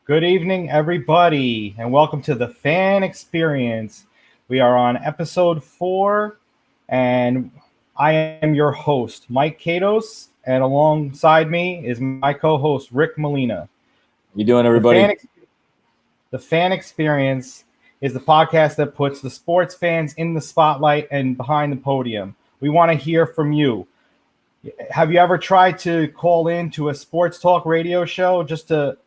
Good evening, everybody, and welcome to the Fan Experience. We are on episode 4, and I am your host, Mike Katos, and alongside me is my co-host, Rick Molina. You doing, The everybody? the Fan Experience is the podcast that puts the sports fans in the spotlight and behind the podium. We want to hear from you. Have you ever tried to call in to a sports talk radio show just to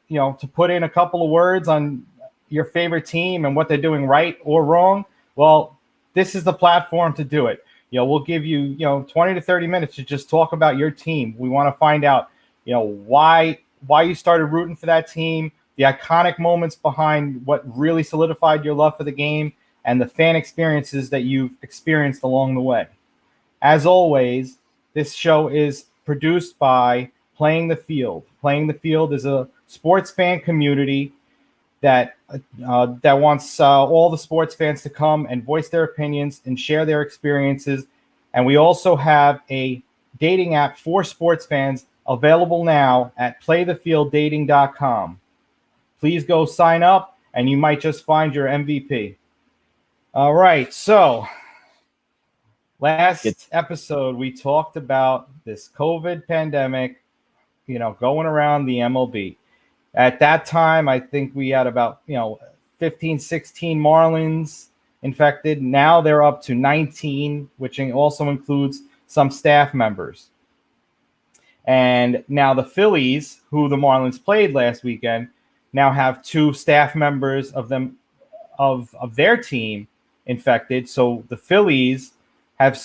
put in a couple of words on your favorite team and what they're doing right or wrong? Well, this is the platform to do it. We'll give you, 20 to 30 minutes to just talk about your team. We want to find out, why you started rooting for that team, the iconic moments behind what really solidified your love for the game, and the fan experiences that you've experienced along the way. As always, this show is produced by Playing the Field. Playing the Field is a sports fan community that wants all the sports fans to come and voice their opinions and share their experiences. And we also have a dating app for sports fans available now at playthefielddating.com. Please go sign up, and you might just find your MVP. All right, so last episode, we talked about this COVID pandemic, going around the MLB. At that time, I think we had about, 15, 16 Marlins infected. Now they're up to 19, which also includes some staff members. And now the Phillies, who the Marlins played last weekend, now have 2 staff members of their team infected. So the Phillies have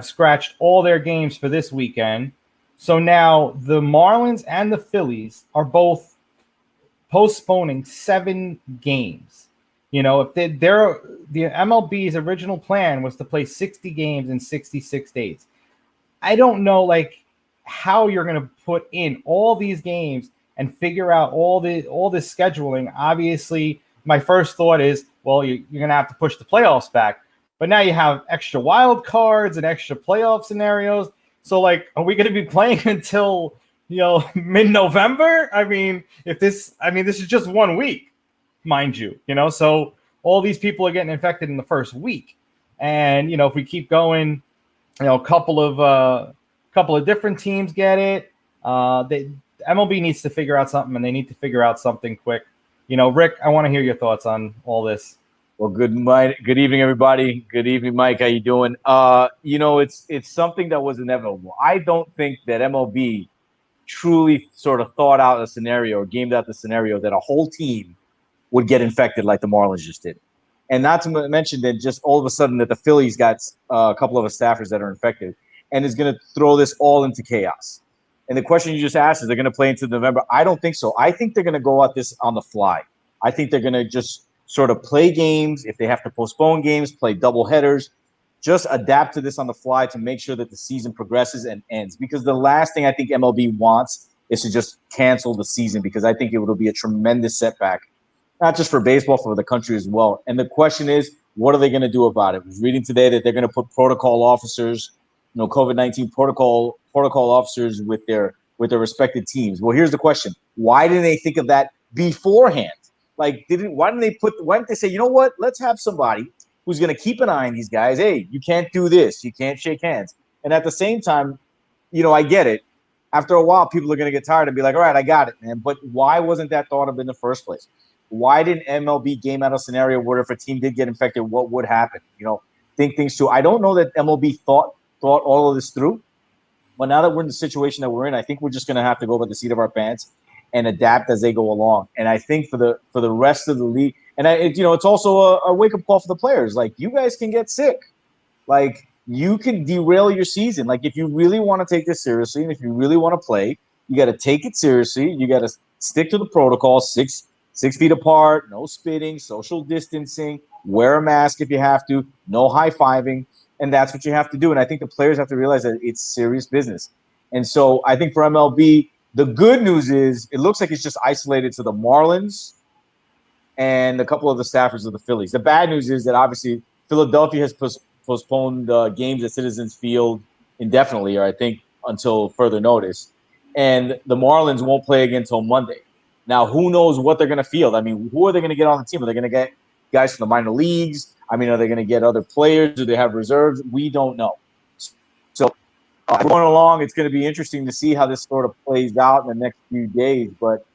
scratched all their games for this weekend. So now the Marlins and the Phillies are both postponing 7 games. If the MLB's original plan was to play 60 games in 66 days. I don't know how you're going to put in all these games and figure out all this scheduling. Obviously, my first thought is, well, you're going to have to push the playoffs back. But now you have extra wild cards and extra playoff scenarios. So, are we going to be playing until, mid-November? This is just 1 week, mind you, so all these people are getting infected in the first week. And, if we keep going, a couple of different teams get it. MLB needs to figure out something, and they need to figure out something quick. Rick, I want to hear your thoughts on all this. Well, good evening, everybody. Good evening, Mike. How you doing? It's something that was inevitable. I don't think that MLB truly sort of thought out a scenario or gamed out the scenario that a whole team would get infected like the Marlins just did. And not to mention that just all of a sudden that the Phillies got a couple of staffers that are infected and is going to throw this all into chaos. And the question you just asked is they're going to play into November. I don't think so. I think they're going to go at this on the fly. I think they're going to just sort of play games. If they have to postpone games, play double headers, just adapt to this on the fly to make sure that the season progresses and ends. Because the last thing I think MLB wants is to just cancel the season, because I think it will be a tremendous setback, not just for baseball, for the country as well. And the question is, what are they going to do about it? I was reading today that they're going to put protocol officers, COVID-19 protocol officers with their respected teams. Well, here's the question. Why didn't they think of that beforehand? Why didn't they say, you know what, let's have somebody who's going to keep an eye on these guys. Hey, you can't do this. You can't shake hands. And at the same time, I get it. After a while, people are going to get tired and be like, all right, I got it, man. But why wasn't that thought of in the first place? Why didn't MLB game out a scenario where if a team did get infected, what would happen? Think things through. I don't know that MLB thought all of this through. But now that we're in the situation that we're in, I think we're just going to have to go by the seat of our pants and adapt as they go along. And I think for the rest of the league, and it's also a wake up call for the players. You guys can get sick. You can derail your season. If you really want to take this seriously, and if you really want to play, you got to take it seriously. You got to stick to the protocol, 6 feet apart, no spitting, social distancing, wear a mask if you have to, no high fiving. And that's what you have to do. And I think the players have to realize that it's serious business. And so I think for MLB, the good news is it looks like it's just isolated to the Marlins and a couple of the staffers of the Phillies. The bad news is that obviously Philadelphia has postponed games at Citizens Field indefinitely, or I think until further notice. And the Marlins won't play again until Monday. Now, who knows what they're going to field? I mean, who are they going to get on the team? Are they going to get guys from the minor leagues? I mean, are they going to get other players? Do they have reserves? We don't know. So going along, it's going to be interesting to see how this sort of plays out in the next few days. But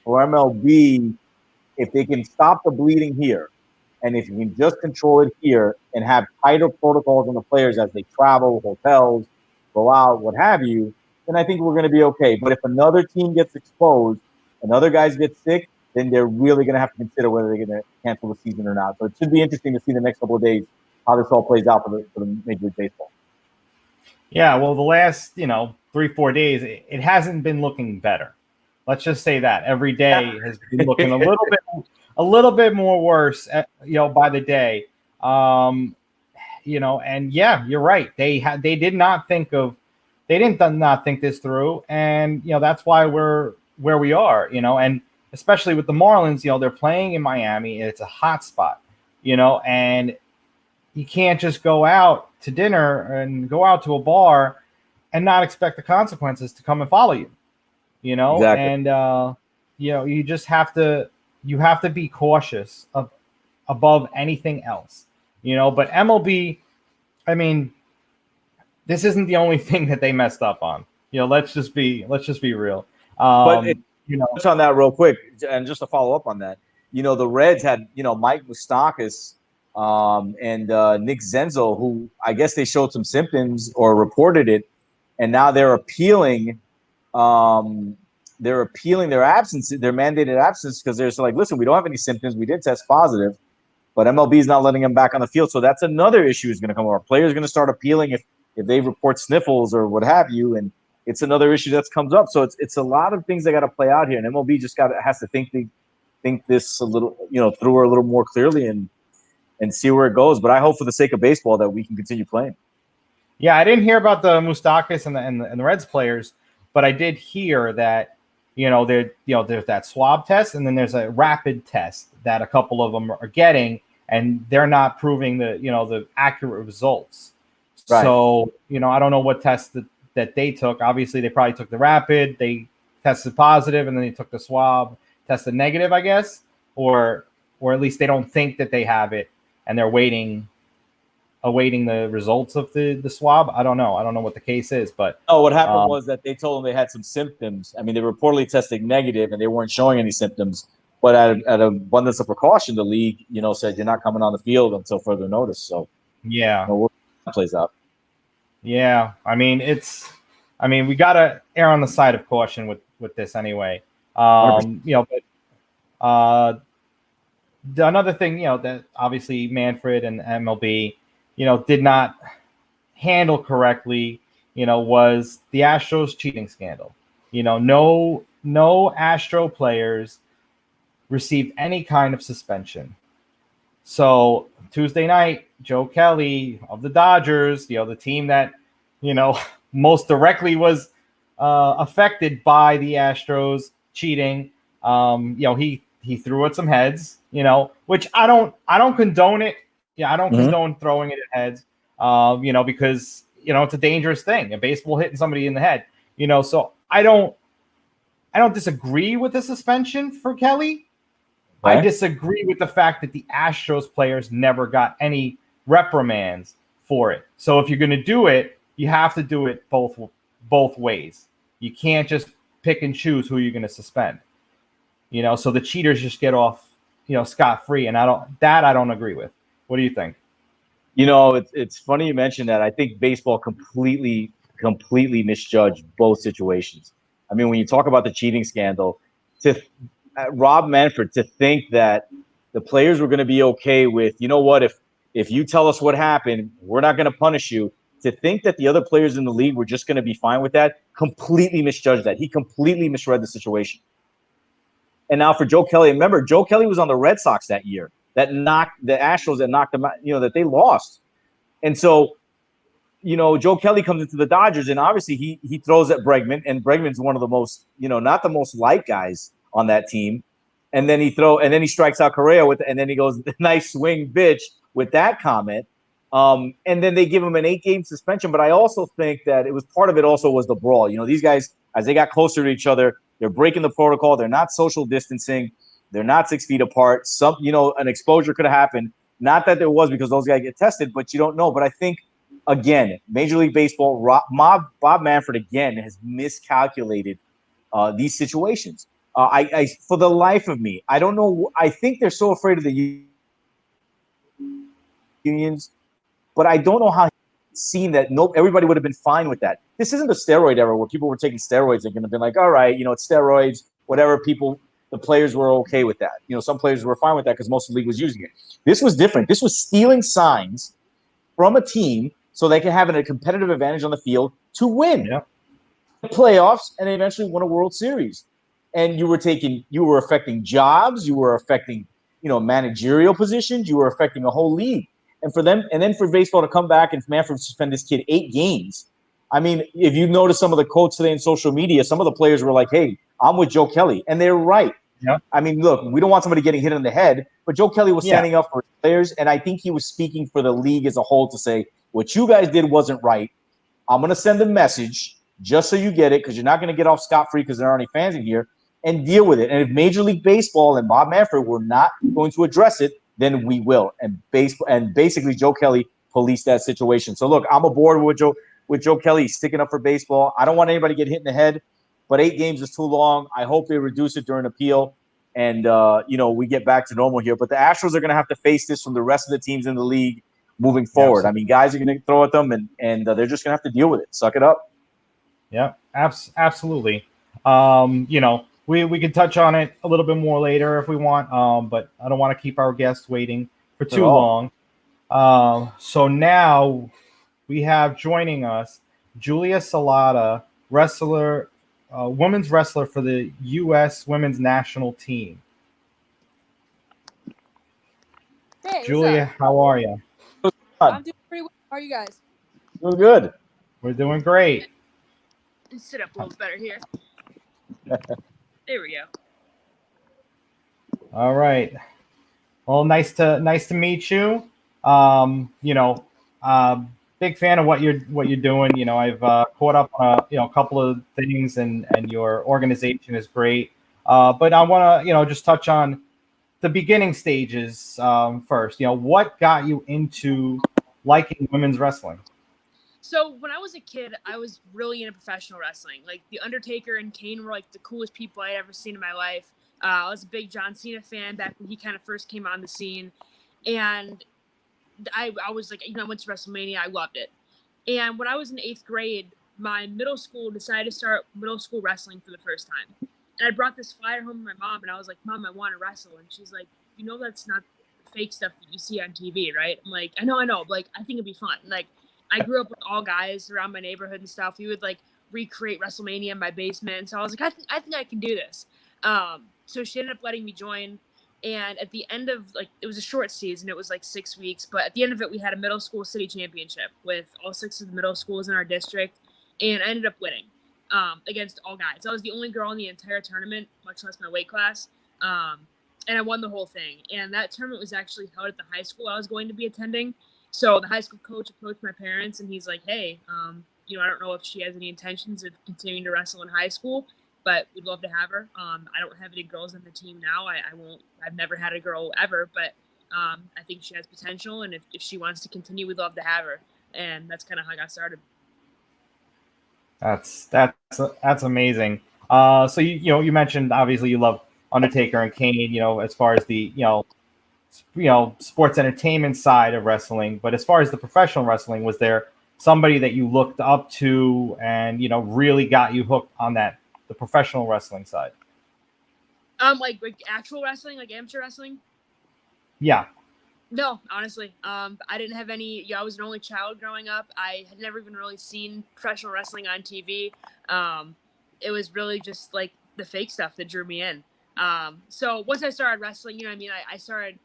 for MLB, if they can stop the bleeding here, and if you can just control it here and have tighter protocols on the players as they travel, hotels, go out, what have you, then I think we're going to be okay. But if another team gets exposed and other guys get sick, then they're really going to have to consider whether they're going to cancel the season or not. So it should be interesting to see the next couple of days how this all plays out for the Major League Baseball. Yeah, well, the last 3-4 days, it hasn't been looking better. Let's just say that every day has been looking a little bit more worse, by the day. And yeah, you're right. They did not think this through, and that's why we're where we are. And especially with the Marlins, they're playing in Miami. It's a hot spot, and you can't just go out to dinner and go out to a bar and not expect the consequences to come and follow you. Exactly. And you just have to be cautious above anything else. But MLB, I mean, this isn't the only thing that they messed up on. Let's just be real. Touch on that real quick, and just to follow up on that, the Reds had Mike Moustakas and Nick Zenzo, who I guess they showed some symptoms or reported it, and now they're appealing. They're appealing their absence, their mandated absence, because they're like, listen, we don't have any symptoms. We did test positive, but MLB is not letting them back on the field. So that's another issue is going to come up. Players are going to start appealing if they report sniffles or what have you, and it's another issue that comes up. So it's a lot of things that got to play out here, and MLB just has to think this a little, through a little more clearly and see where it goes. But I hope for the sake of baseball that we can continue playing. Yeah, I didn't hear about the Moustakas and the Reds players, but I did hear that there's that swab test, and then there's a rapid test that a couple of them are getting, and they're not proving the accurate results. Right. So I don't know what test that they took. Obviously, they probably took the rapid. They tested positive, and then they took the swab, tested negative, I guess, or at least they don't think that they have it, and they're awaiting the results of the swab. I don't know what the case is, but what happened was that they told them they had some symptoms. I mean, they were reportedly testing negative and they weren't showing any symptoms, but at abundance of precaution, the league, said you're not coming on the field until further notice. So yeah, we'll see how it plays out. Yeah, I mean, we gotta err on the side of caution with this anyway. But another thing, that obviously Manfred and MLB, did not handle correctly, was the Astros cheating scandal. No Astro players received any kind of suspension. So Tuesday night, Joe Kelly of the Dodgers, the team that, most directly was affected by the Astros cheating, he threw at some heads, which I don't condone it. Yeah, I don't condone throwing it at heads, because, it's a dangerous thing. A baseball hitting somebody in the head, so I don't disagree with the suspension for Kelly. I disagree with the fact that the Astros players never got any reprimands for it. So if you're going to do it, you have to do it both ways. You can't just pick and choose who you're going to suspend. So the cheaters just get off, scot-free, and I don't agree with. What do you think? It's funny you mentioned that. I think baseball completely misjudged both situations. I mean, when you talk about the cheating scandal, Rob Manfred to think that the players were going to be okay with, if you tell us what happened, we're not going to punish you. To think that the other players in the league were just going to be fine with that, completely misjudged that. He completely misread the situation. And now for Joe Kelly, remember, Joe Kelly was on the Red Sox that year that knocked the Astros, that knocked them out, that they lost. And so, Joe Kelly comes into the Dodgers, and obviously he throws at Bregman, and Bregman's one of the most, not the most liked guys on that team. And then he strikes out Correa and then he goes, nice swing, bitch, with that comment. And then they give him an 8-game suspension. But I also think that part of it also was the brawl. These guys, as they got closer to each other, They're breaking the protocol. They're not social distancing. They're not 6 feet apart. An exposure could have happened. Not that there was, because those guys get tested, but you don't know. But I think, again, Major League Baseball, Bob Manfred, again, has miscalculated these situations. For the life of me, I don't know. I think they're so afraid of the unions, but I don't know how seen that. Nope, everybody would have been fine with that. This isn't the steroid era where people were taking steroids and going to be like, all right, it's steroids, whatever. The players were okay with that. Some players were fine with that because most of the league was using it. This was different. This was stealing signs from a team so they could have a competitive advantage on the field to win playoffs and eventually win a World Series. And you were affecting jobs, you were affecting, managerial positions, you were affecting a whole league. And then for baseball to come back and Manfred suspend this kid 8 games. I mean, if you notice some of the quotes today in social media, some of the players were like, hey, I'm with Joe Kelly. And they're right. Yeah. I mean, look, we don't want somebody getting hit in the head, but Joe Kelly was standing up for his players. And I think he was speaking for the league as a whole to say, what you guys did wasn't right. I'm going to send a message just so you get it, because you're not going to get off scot-free because there aren't any fans in here, and deal with it. And if Major League Baseball and Bob Manfred were not going to address it, then we will. And basically Joe Kelly policed that situation. So look, I'm aboard with Joe Kelly sticking up for baseball. I don't want anybody to get hit in the head, but 8 games is too long. I hope they reduce it during appeal, and we get back to normal here. But the Astros are going to have to face this from the rest of the teams in the league moving forward. Absolutely. I mean, guys are going to throw at them, and they're just going to have to deal with it. Suck it up. Yeah, absolutely. We can touch on it a little bit more later if we want, but I don't want to keep our guests waiting for too long. So now we have joining us Julia Salata, wrestler, women's wrestler for the U.S. women's national team. Hey, Julia, how are you? I'm doing pretty well. How are you guys? Doing good. We're doing great. Sit up a little better here. There we go. All right. Well, nice to meet you. Big fan of what you're doing. I've caught up on a couple of things, and your organization is great. But I want to just touch on the beginning stages first. What got you into liking women's wrestling? So when I was a kid, I was really into professional wrestling. Like The Undertaker and Kane were like the coolest people I had ever seen in my life. I was a big John Cena fan back when he kind of first came on the scene, and I was like, I went to WrestleMania. I loved it. And when I was in 8th grade, my middle school decided to start middle school wrestling for the first time. And I brought this flyer home to my mom, and I was like, Mom, I want to wrestle. And she's like, that's not fake stuff that you see on TV, right? I'm like, I know. Like, I think it'd be fun. Like, I grew up with all guys around my neighborhood and stuff. We would like recreate WrestleMania in my basement. So I was like, I think I can do this. So she ended up letting me join. And at the end of it was a short season. It was like 6 weeks. But at the end of it, we had a middle school city championship with all 6 of the middle schools in our district. And I ended up winning against all guys. I was the only girl in the entire tournament, much less my weight class. And I won the whole thing. And that tournament was actually held at the high school I was going to be attending. So the high school coach approached my parents, and he's like, hey, I don't know if she has any intentions of continuing to wrestle in high school, but we'd love to have her. I don't have any girls on the team now. I've never had a girl ever, but I think she has potential. And if she wants to continue, we'd love to have her. And that's kind of how I got started. That's amazing. So you mentioned obviously you love Undertaker and Kane, as far as the sports entertainment side of wrestling, but as far as the professional wrestling, was there somebody that you looked up to and really got you hooked on the professional wrestling side? Like actual wrestling, like amateur wrestling? Yeah. No, honestly. I didn't have any. I was an only child growing up. I had never even really seen professional wrestling on TV. It was really just like the fake stuff that drew me in. So once I started wrestling, I started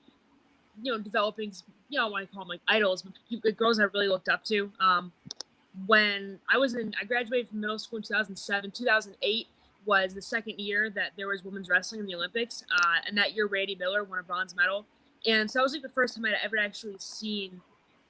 developing, I want to call them like idols, but girls I really looked up to. When I graduated from middle school in 2007. 2008 was the second year that there was women's wrestling in the Olympics. And that year, Randy Miller won a bronze medal. And so that was like the first time I'd ever actually seen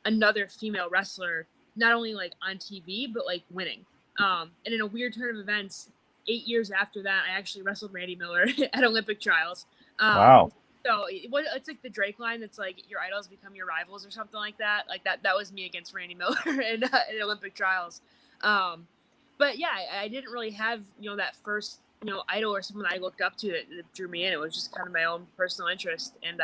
another female wrestler, not only like on TV, but like winning. And in a weird turn of events, 8 years after that, I actually wrestled Randy Miller at Olympic trials. Wow. So it's like the Drake line that's like your idols become your rivals or something like that. Like that was me against Randy Miller in Olympic trials. But yeah, I didn't really have, that first, idol or someone I looked up to that drew me in. It was just kind of my own personal interest. And,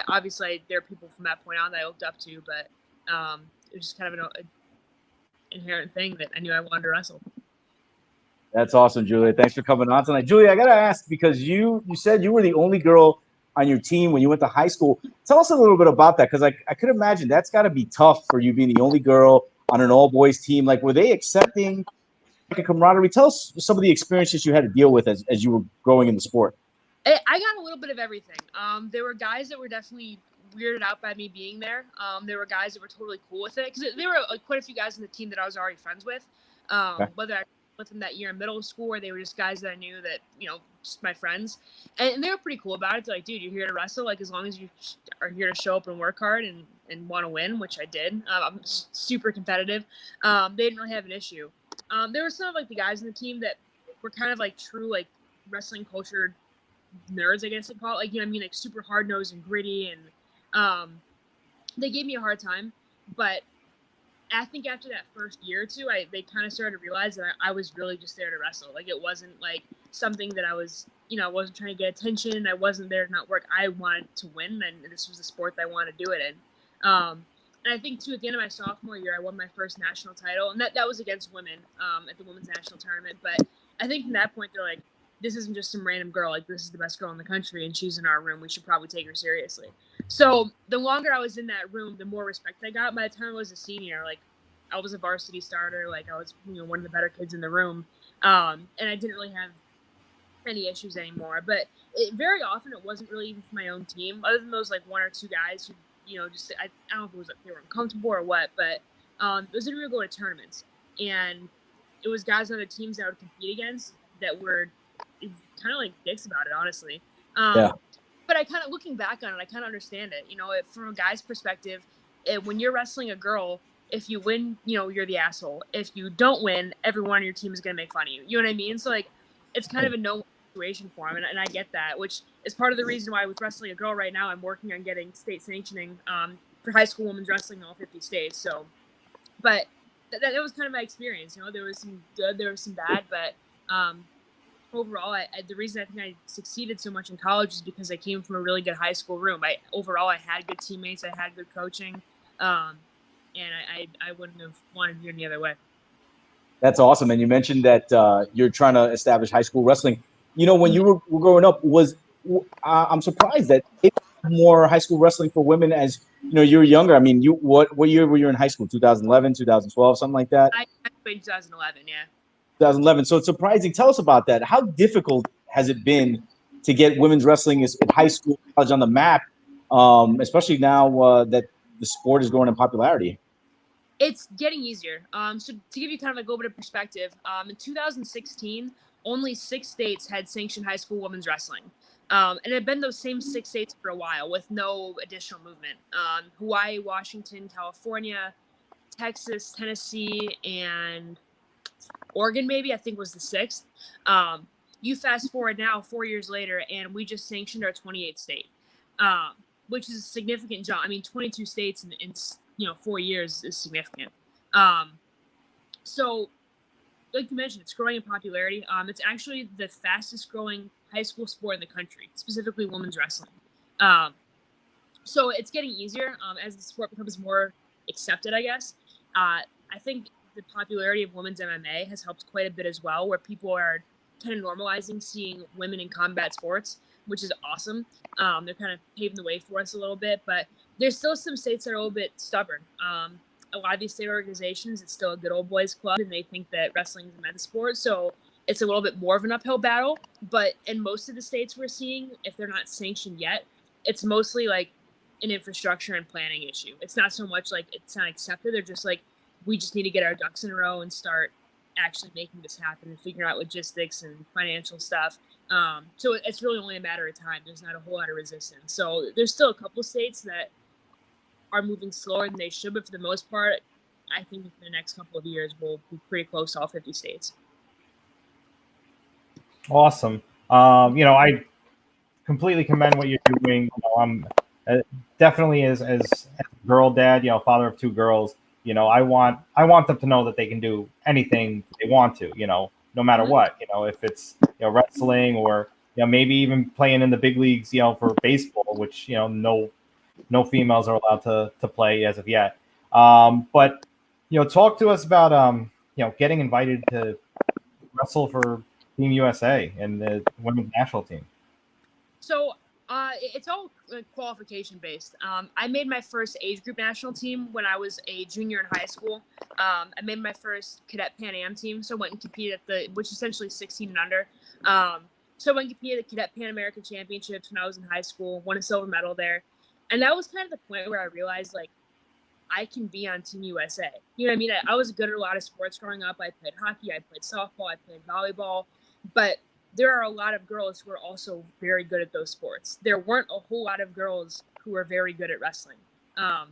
obviously there are people from that point on that I looked up to, but it was just kind of an inherent thing that I knew I wanted to wrestle. That's awesome, Julia. Thanks for coming on tonight. Julia, I got to ask, because you said you were the only girl on your team when you went to high school. Tell us a little bit about that, because I could imagine that's got to be tough for you being the only girl on an all-boys team. Like, were they accepting like a camaraderie? Tell us some of the experiences you had to deal with as you were growing in the sport. I got a little bit of everything. There were guys that were definitely weirded out by me being there. There were guys that were totally cool with it, because there were quite a few guys on the team that I was already friends with. Okay. Whether I was with them that year in middle school, or they were just guys that I knew that, just my friends. And they were pretty cool about it. They're like, dude, you're here to wrestle. Like, as long as you are here to show up and work hard and want to win, which I did. I'm super competitive. They didn't really have an issue. There were some of like the guys on the team that were kind of like true like wrestling culture nerds, I guess they call it. Like, like super hard nosed and gritty, and they gave me a hard time. But I think after that first year or two, they kind of started to realize that I was really just there to wrestle. Like, it wasn't like something that I was, I wasn't trying to get attention. I wasn't there to not work. I wanted to win, and this was the sport that I wanted to do it in. And I think, too, at the end of my sophomore year, I won my first national title, and that was against women at the women's national tournament. But I think from that point, they're like, this isn't just some random girl. Like, this is the best girl in the country, and she's in our room. We should probably take her seriously. So the longer I was in that room, the more respect I got. By the time I was a senior, like, I was a varsity starter. Like, I was, one of the better kids in the room. And I didn't really have any issues anymore. But very often it wasn't really even for my own team, other than those, like, one or two guys who, just, I don't know if it was like they were uncomfortable or what, but those didn't really go to tournaments. And it was guys on the teams that I would compete against that were kind of like dicks about it, honestly. Yeah. But I kind of, looking back on it, I kind of understand it. From a guy's perspective, when you're wrestling a girl, if you win, you're the asshole. If you don't win, everyone on your team is going to make fun of you. You know what I mean? So, like, it's kind of a no situation for him, and I get that, which is part of the reason why with wrestling a girl right now, I'm working on getting state sanctioning for high school women's wrestling in all 50 states. So, but that was kind of my experience. There was some good, there was some bad, but overall, the reason I think I succeeded so much in college is because I came from a really good high school room. I had good teammates, I had good coaching, and I wouldn't have wanted to do it any other way. That's awesome. And you mentioned that you're trying to establish high school wrestling. When you were growing up, I'm surprised that it more high school wrestling for women as you were younger. I mean, what year were you in high school? 2011, 2012, something like that? I graduated in 2011, yeah. 2011. So it's surprising. Tell us about that. How difficult has it been to get women's wrestling in high school, college on the map, especially now that the sport is growing in popularity? It's getting easier. So to give you kind of like a little bit of perspective, in 2016, only 6 states had sanctioned high school women's wrestling. And it had been those same 6 states for a while with no additional movement. Hawaii, Washington, California, Texas, Tennessee, and Oregon, maybe, I think was the 6th. You fast forward now 4 years later, and we just sanctioned our 28th state, which is a significant jump. I mean, 22 states in 4 years is significant. So, like you mentioned, it's growing in popularity. It's actually the fastest growing high school sport in the country, specifically women's wrestling. So it's getting easier as the sport becomes more accepted, I guess. I think the popularity of women's MMA has helped quite a bit as well, where people are kind of normalizing seeing women in combat sports, which is awesome. They're kind of paving the way for us a little bit, but there's still some states that are a little bit stubborn. A lot of these state organizations, it's still a good old boys club, and they think that wrestling is a men's sport, so it's a little bit more of an uphill battle. But in most of the states we're seeing, if they're not sanctioned yet, it's mostly like an infrastructure and planning issue. It's not so much like it's not accepted. They're just like, we just need to get our ducks in a row and start actually making this happen and figuring out logistics and financial stuff. So it's really only a matter of time. There's not a whole lot of resistance. So there's still a couple states that are moving slower than they should, but for the most part, I think in the next couple of years we'll be pretty close to all 50 states. Awesome. I completely commend what you're doing. I'm definitely as a girl dad, father of two girls. I want them to know that they can do anything they want to. No matter Mhm. what. If it's wrestling or maybe even playing in the big leagues. For baseball, which no females are allowed to play as of yet. But talk to us about getting invited to wrestle for Team USA and the women's national team. So it's all qualification based. I made my first age group national team when I was a junior in high school. I made my first cadet Pan Am team, so I went and competed which is essentially 16 and under. So I went and competed at the Cadet Pan American Championships when I was in high school, won a silver medal there. And that was kind of the point where I realized, like, I can be on Team USA. You know what I mean? I was good at a lot of sports growing up. I played hockey, I played softball, I played volleyball, but there are a lot of girls who are also very good at those sports. There weren't a whole lot of girls who were very good at wrestling. I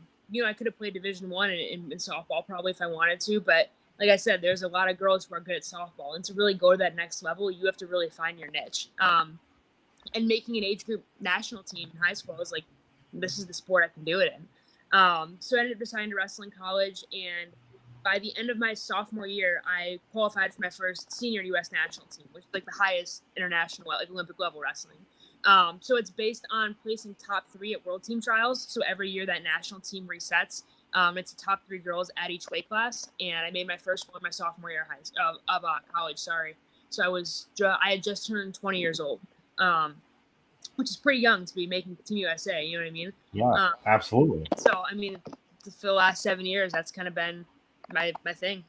could have played Division One in softball probably if I wanted to, but like I said, there's a lot of girls who are good at softball, and to really go to that next level, you have to really find your niche. And making an age group national team in high school, I was like, this is the sport I can do it in. So I ended up deciding to wrestle in college, and by the end of my sophomore year, I qualified for my first senior U.S. national team, which is like the highest international, like Olympic level wrestling. So it's based on placing top 3 at World Team Trials. So every year that national team resets. It's the top 3 girls at each weight class, and I made my first one my sophomore year of college. Sorry, so I had just turned 20 years old, which is pretty young to be making Team USA. You know what I mean? Yeah, absolutely. So I mean, for the last 7 years, that's kind of been my thing,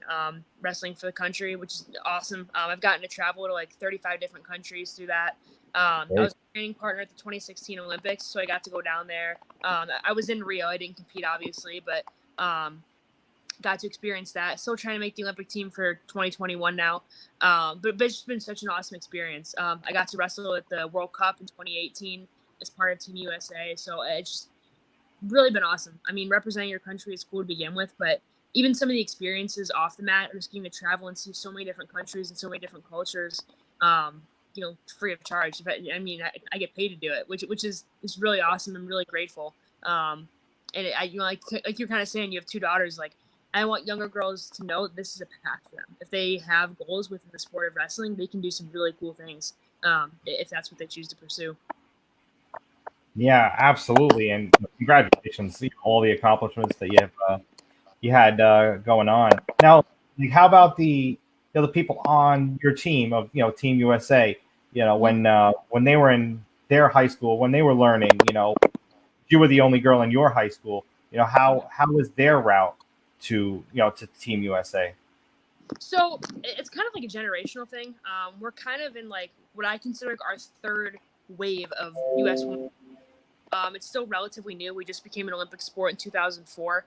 wrestling for the country, which is awesome. I've gotten to travel to like 35 different countries through that. I was a training partner at the 2016 Olympics, so I got to go down there. I was in Rio. I didn't compete, obviously, but got to experience that. Still trying to make the Olympic team for 2021 now. But it's just been such an awesome experience. I got to wrestle at the World Cup in 2018 as part of Team USA. So it's just really been awesome. I mean, representing your country is cool to begin with, but even some of the experiences off the mat, just getting to travel and see so many different countries and so many different cultures, free of charge. I get paid to do it, which is really awesome. I'm really grateful. Like you're kind of saying, you have 2 daughters. Like, I want younger girls to know this is a path for them. If they have goals within the sport of wrestling, they can do some really cool things if that's what they choose to pursue. Yeah, absolutely, and congratulations! All the accomplishments that you had going on. Now, like, how about the people on your team of Team USA? When they were in their high school, when they were learning, you were the only girl in your high school. How was their route to Team USA? So it's kind of like a generational thing. We're kind of in like what I consider like our 3rd wave of U.S. women. It's still relatively new. We just became an Olympic sport in 2004.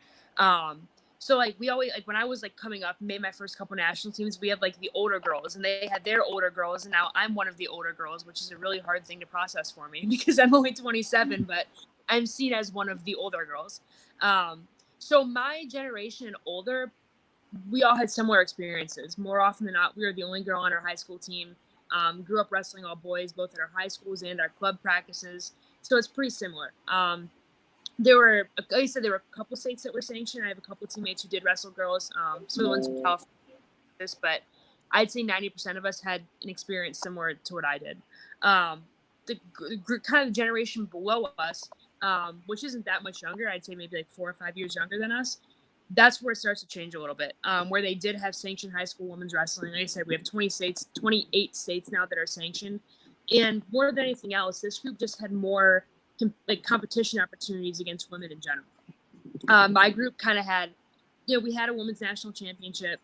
So like we always, like when I was like coming up, made my first couple national teams, we had like the older girls and they had their older girls, and now I'm one of the older girls, which is a really hard thing to process for me because I'm only 27, but I'm seen as one of the older girls. So my generation and older, we all had similar experiences. More often than not, we were the only girl on our high school team. Grew up wrestling all boys, both at our high schools and our club practices. So it's pretty similar. There were, like I said, there were a couple states that were sanctioned. I have a couple teammates who did wrestle girls. Some of the ones in California, but I'd say 90% of us had an experience similar to what I did. The kind of generation below us, which isn't that much younger, I'd say maybe like 4 or 5 years younger than us, that's where it starts to change a little bit. Where they did have sanctioned high school women's wrestling. Like I said, we have 28 states now that are sanctioned. And more than anything else, this group just had more competition opportunities against women in general. My group kind of had, we had a women's national championship,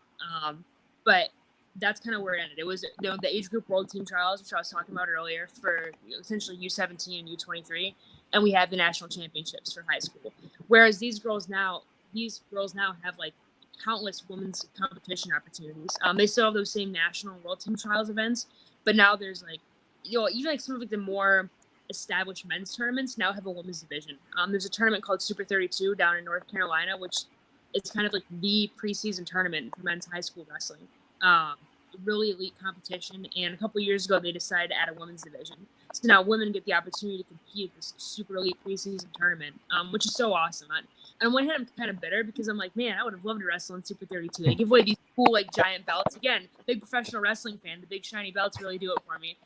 but that's kind of where it ended. It was the age group world team trials, which I was talking about earlier, for essentially U17 and U23, and we had the national championships for high school. Whereas these girls now have like countless women's competition opportunities. They still have those same national world team trials events, but now there's like, even like some of like the more established men's tournaments now have a women's division. There's a tournament called Super 32 down in North Carolina, which it's kind of like the preseason tournament for men's high school wrestling. really elite competition. And a couple of years ago, they decided to add a women's division. So now women get the opportunity to compete at this super elite preseason tournament, which is so awesome. On one hand, I'm kind of bitter because I'm like, man, I would have loved to wrestle in Super 32. They give away these cool, like, giant belts. Again, big professional wrestling fan. The big shiny belts really do it for me.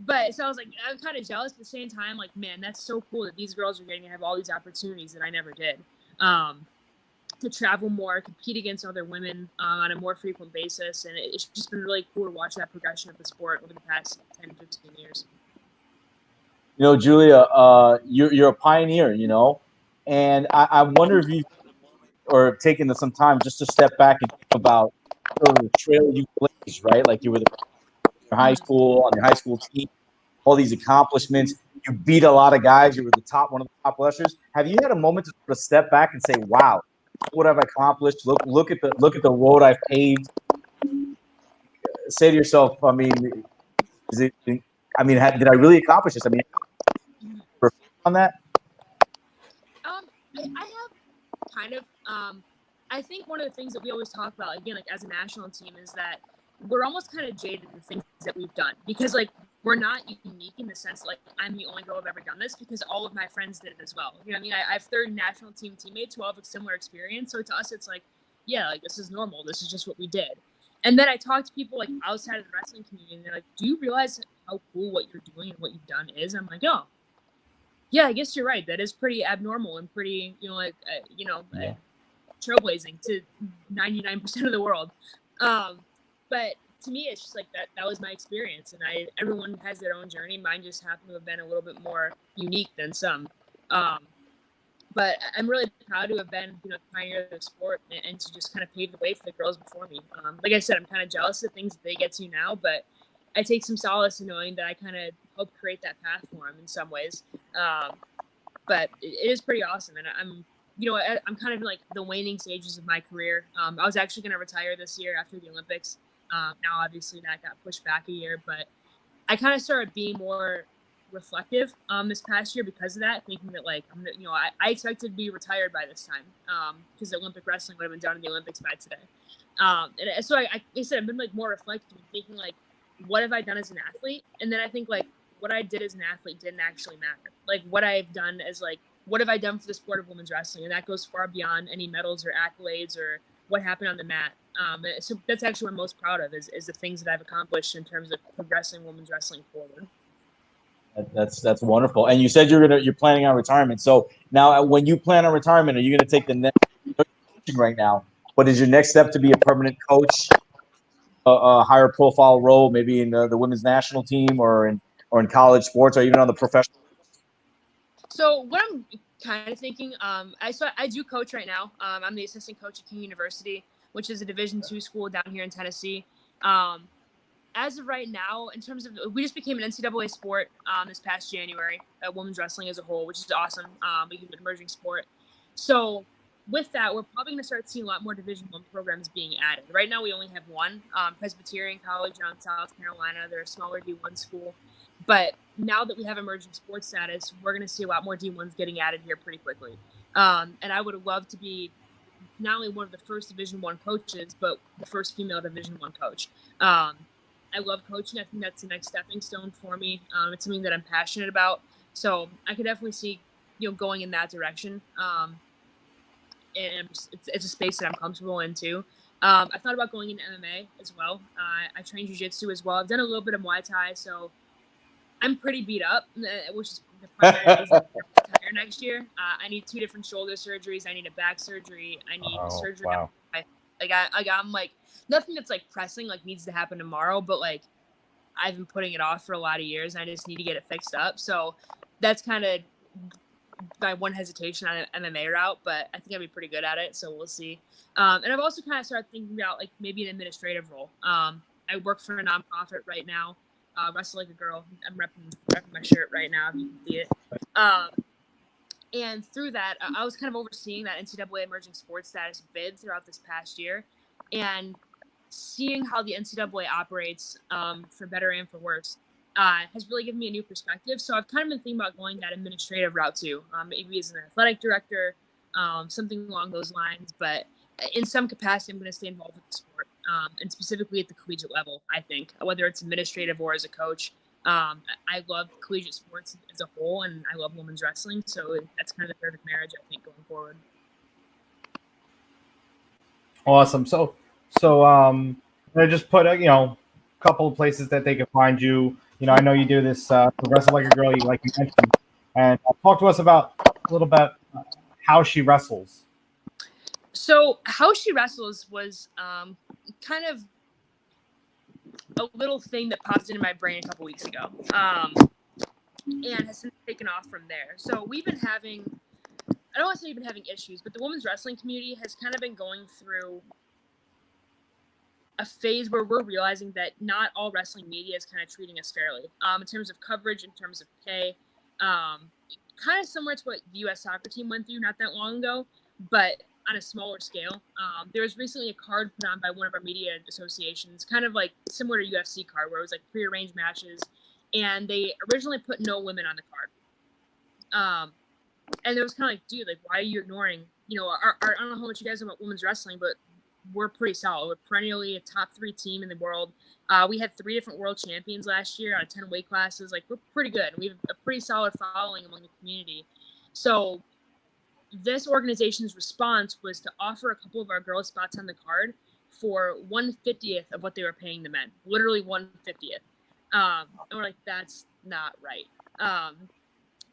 But so I was like, I'm kind of jealous. At the same time, like, man, that's so cool that these girls are getting to have all these opportunities that I never did. To travel more, compete against other women on a more frequent basis. And it's just been really cool to watch that progression of the sport over the past 10, 15 years. You know, Julia, you're a pioneer, you know, and I wonder if you or taking some time just to step back and think about sort of the trail you blazed, right? Like you were your high school on your high school team, all these accomplishments. You beat a lot of guys. You were one of the top rushers. Have you had a moment to sort of step back and say, "Wow, what I've accomplished? Look at the road I've paved." Say to yourself, I mean, is it? I mean, did I really accomplish this? I mean, reflect on that. I have kind of. I think one of the things that we always talk about, again, like as a national team, is that we're almost kind of jaded in the things that we've done because, like, we're not unique in the sense like I'm the only girl who've ever done this because all of my friends did it as well. You know what I mean? I have third national team teammates who all have a similar experience. So to us, it's like, yeah, like this is normal. This is just what we did. And then I talk to people like outside of the wrestling community and they're like, do you realize how cool what you're doing and what you've done is? I'm like, oh, yeah, I guess you're right. That is pretty abnormal and pretty, trailblazing to 99% of the world. But to me, it's just like that was my experience. And everyone has their own journey. Mine just happened to have been a little bit more unique than some. But I'm really proud to have been, pioneer of the sport and to just kind of pave the way for the girls before me. Like I said, I'm kind of jealous of things that they get to now, but I take some solace in knowing that I kind of helped create that path for them in some ways. But it is pretty awesome. And I'm kind of like the waning stages of my career. I was actually going to retire this year after the Olympics. Now, obviously, that got pushed back a year, but I kind of started being more reflective this past year because of that, thinking that like I expected to be retired by this time because Olympic wrestling would have been done in the Olympics by today. And so I said I've been like more reflective and thinking like, what have I done as an athlete? And then I think like what I did as an athlete didn't actually matter. Like what I've done as like, what have I done for the sport of women's wrestling? And that goes far beyond any medals or accolades or what happened on the mat. So that's actually what I'm most proud of is the things that I've accomplished in terms of progressing women's wrestling forward. That's wonderful. And you said you're planning on retirement. So now, when you plan on retirement, are you going to take the next coaching right now? But is your next step to be a permanent coach, a higher profile role, maybe in the women's national team or in college sports, or even on the professional? So what I'm kind of thinking, I do coach right now. I'm the assistant coach at King University, which is a Division II school down here in Tennessee. As of right now, in terms of, we just became an NCAA sport this past January, women's wrestling as a whole, which is awesome. We became an emerging sport. So with that, we're probably going to start seeing a lot more Division I programs being added. Right now, we only have one, Presbyterian College out in South Carolina. They're a smaller D1 school. But now that we have emerging sports status, we're going to see a lot more D1s getting added here pretty quickly. And I would love to be not only one of the first Division I coaches, but the first female Division I coach. I love coaching. I think that's the next stepping stone for me. It's something that I'm passionate about. So I could definitely see, going in that direction. And it's a space that I'm comfortable in too. I thought about going into MMA as well. I train jiu-jitsu as well. I've done a little bit of Muay Thai, so I'm pretty beat up, which is the primary reason I'm retire next year. I need 2 different shoulder surgeries. I need a back surgery. I need surgery. Wow. I'm like, nothing that's like pressing, like needs to happen tomorrow, but like I've been putting it off for a lot of years and I just need to get it fixed up. So that's kind of my one hesitation on an MMA route, but I think I'd be pretty good at it. So we'll see. And I've also kind of started thinking about like maybe an administrative role. I work for a nonprofit right now. Wrestle Like a Girl. I'm repping my shirt right now, if you can see it. And through that, I was kind of overseeing that NCAA emerging sports status bid throughout this past year, and seeing how the NCAA operates, for better and for worse, has really given me a new perspective. So I've kind of been thinking about going that administrative route too, maybe as an athletic director, something along those lines. But in some capacity, I'm going to stay involved with the sport. and specifically at the collegiate level, I think, whether it's administrative or as a coach. I love collegiate sports as a whole, and I love women's wrestling, so that's kind of the perfect marriage, I think, going forward. Awesome. So I just put a couple of places that they can find you. I know you do this Wrestle Like a Girl, like you mentioned, and talk to us about a little bit how she wrestles. So how she wrestles was kind of a little thing that popped into my brain a couple weeks ago, and has since taken off from there. So we've been having, I don't want to say we've been having issues, but the women's wrestling community has kind of been going through a phase where we're realizing that not all wrestling media is kind of treating us fairly, in terms of coverage, in terms of pay, kind of similar to what the U.S. soccer team went through not that long ago, but on a smaller scale. There was recently a card put on by one of our media associations, kind of like similar to UFC card, where it was like prearranged matches, and they originally put no women on the card. And it was kind of like, dude, like, why are you ignoring, I don't know how much you guys know about women's wrestling, but we're pretty solid. We're perennially a top 3 team in the world. We had 3 different world champions last year out of 10 weight classes. Like, we're pretty good. We have a pretty solid following among the community. So this organization's response was to offer a couple of our girls spots on the card for 1/50th of what they were paying the men, literally 1/50th. And we're like, that's not right.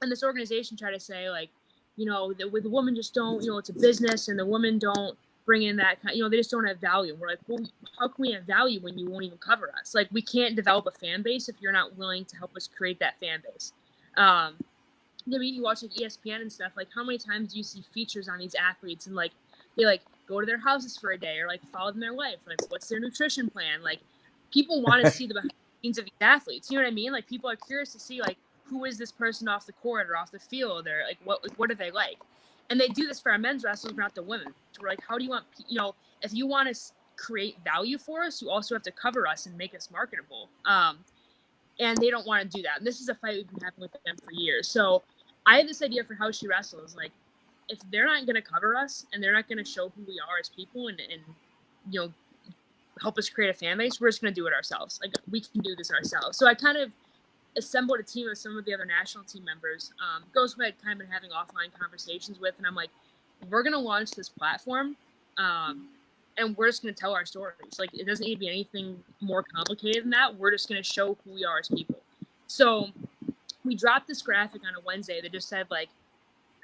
And this organization tried to say, like, the women just don't, it's a business, and the women don't bring in that kind, they just don't have value. And we're like, well, how can we have value when you won't even cover us? Like, we can't develop a fan base if you're not willing to help us create that fan base. You watch like ESPN and stuff, like, how many times do you see features on these athletes, and like they like go to their houses for a day, or like follow them their life, like what's their nutrition plan? Like, people want to see the behind the scenes of these athletes. You know what I mean? Like, people are curious to see, like, who is this person off the court or off the field, or like what are they like? And they do this for our men's wrestlers, but not the women. So we're like, how do you want, if you want to create value for us, you also have to cover us and make us marketable. And they don't want to do that. And this is a fight we've been having with them for years. So I had this idea for how she wrestles. Like, if they're not going to cover us, and they're not going to show who we are as people, and help us create a fan base, we're just going to do it ourselves. Like, we can do this ourselves. So I kind of assembled a team of some of the other national team members, girls who I'd kind of been having offline conversations with, and I'm like, we're going to launch this platform, and we're just going to tell our stories. Like, it doesn't need to be anything more complicated than that. We're just going to show who we are as people. So we dropped this graphic on a Wednesday that just said, like,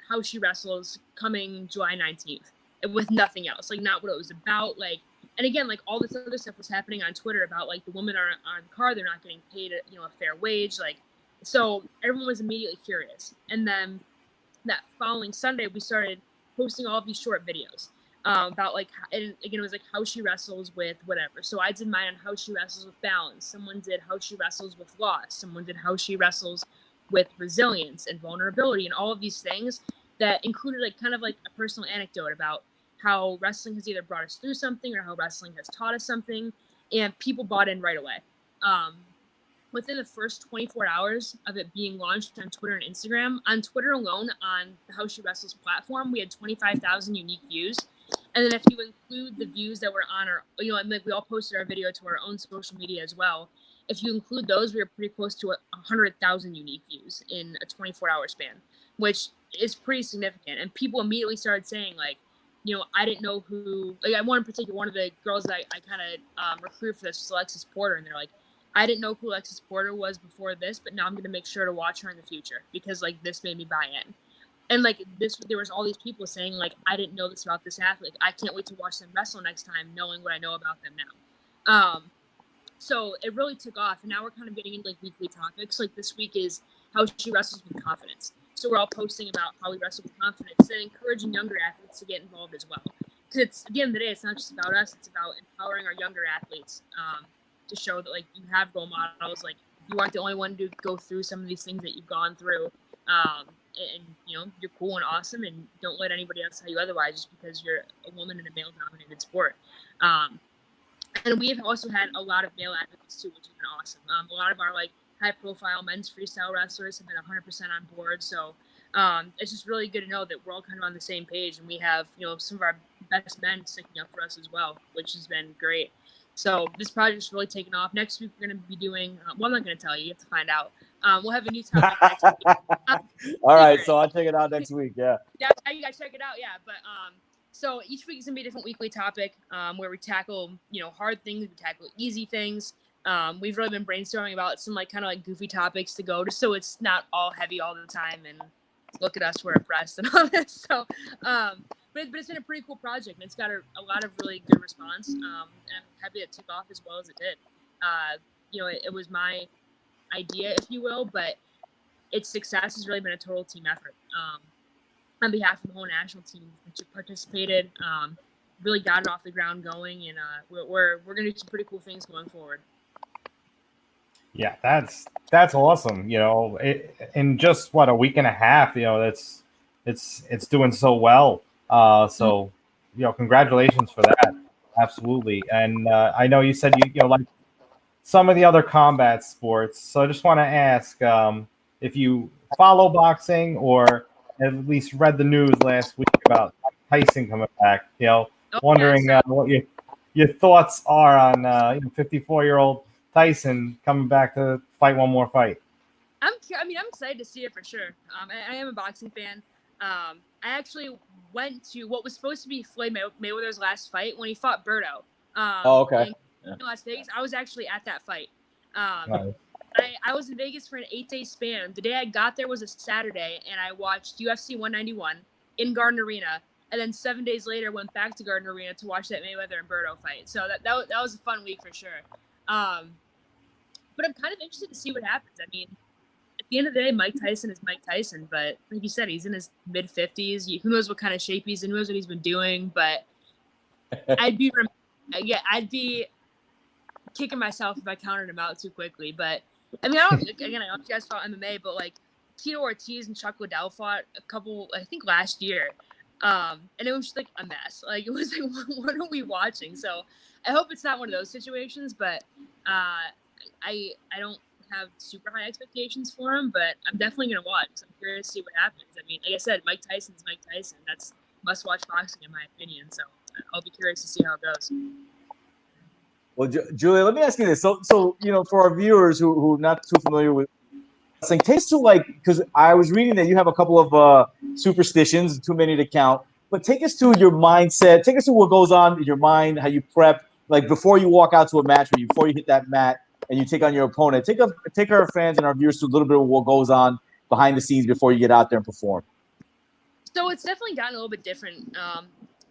how she wrestles coming July 19th, with nothing else, like, not what it was about. Like, and again, like, all this other stuff was happening on Twitter about, like, the women are on the card, they're not getting paid a fair wage. Like, so everyone was immediately curious. And then that following Sunday, we started posting all of these short videos about, like, and again, it was like how she wrestles with whatever. So I did mine on how she wrestles with balance. Someone did how she wrestles with loss. Someone did how she wrestles with resilience and vulnerability, and all of these things that included, like, kind of like a personal anecdote about how wrestling has either brought us through something or how wrestling has taught us something. And people bought in right away. Within the first 24 hours of it being launched on Twitter and Instagram, on Twitter alone, on the How She Wrestles platform, we had 25,000 unique views. And then if you include the views that were on our, and like, we all posted our video to our own social media as well. If you include those, we were pretty close to 100,000 unique views in a 24-hour span, which is pretty significant. And people immediately started saying, like, I didn't know who, like, one in particular, one of the girls that I kind of recruited for this was Alexis Porter, and they're like, I didn't know who Alexis Porter was before this, but now I'm going to make sure to watch her in the future, because, like, this made me buy in. And, like, there was all these people saying, like, I didn't know this about this athlete. I can't wait to watch them wrestle next time, knowing what I know about them now. So it really took off, and now we're kind of getting into, like, weekly topics. Like, this week is how she wrestles with confidence. So we're all posting about how we wrestle with confidence and encouraging younger athletes to get involved as well. Because it's, at the end of the day, it's not just about us. It's about empowering our younger athletes to show that, like, you have role models. Like, you aren't the only one to go through some of these things that you've gone through. And you're cool and awesome, and don't let anybody else tell you otherwise just because you're a woman in a male-dominated sport. And we have also had a lot of male advocates too, which has been awesome. A lot of our, like, high-profile men's freestyle wrestlers have been 100% on board. So it's just really good to know that we're all kind of on the same page, and we have, some of our best men sticking up for us as well, which has been great. So this project's really taken off. Next week we're going to be doing. Well, I'm not going to tell you. You have to find out. We'll have a new topic next week. All right, so I'll check it out next week. Yeah. Yeah, you guys check it out. Yeah, but so each week is gonna be a different weekly topic where we tackle hard things, we tackle easy things. We've really been brainstorming about some like kind of like goofy topics to go, just so it's not all heavy all the time. And look at us, we're oppressed and all this. So, but it's been a pretty cool project, and it's got a lot of really good response. And I'm happy it took off as well as it did. It was my idea, if you will, but its success has really been a total team effort. On behalf of the whole national team that participated, really got it off the ground going, and we're gonna do some pretty cool things going forward. Yeah, that's awesome. In just a week and a half, it's doing so well. So congratulations for that. Absolutely. And I know you said you like some of the other combat sports, so I just want to ask if you follow boxing or at least read the news last week about Tyson coming back. Wondering what your thoughts are on 54-year-old Tyson coming back to fight one more fight. I'm excited to see it for sure. I am a boxing fan. I actually went to what was supposed to be Floyd Mayweather's last fight when he fought Berto. Okay. In Las Vegas, I was actually at that fight. Nice. I was in Vegas for an 8-day span. The day I got there was a Saturday, and I watched UFC 191 in Garden Arena, and then 7 days later went back to Garden Arena to watch that Mayweather and Berto fight. So that was a fun week for sure. But I'm kind of interested to see what happens. I mean, at the end of the day, Mike Tyson is Mike Tyson, but like you said, he's in his mid-50s. Who knows what kind of shape he's in? Who knows what he's been doing? But I'd be kicking myself if I counted him out too quickly. But I mean, I don't know if you guys fought MMA, but like Tito Ortiz and Chuck Liddell fought I think last year. And it was just like a mess. Like it was like, what are we watching? So I hope it's not one of those situations, but I don't have super high expectations for him, but I'm definitely going to watch. I'm curious to see what happens. I mean, like I said, Mike Tyson's Mike Tyson. That's must-watch boxing in my opinion. So I'll be curious to see how it goes. Well, Julia, let me ask you this. So for our viewers who are not too familiar with wrestling, take us to because I was reading that you have a couple of superstitions, too many to count. But take us to your mindset. Take us to what goes on in your mind, how you prep, like before you walk out to a match, before you hit that mat and you take on your opponent. Take our fans and our viewers to a little bit of what goes on behind the scenes before you get out there and perform. So it's definitely gotten a little bit different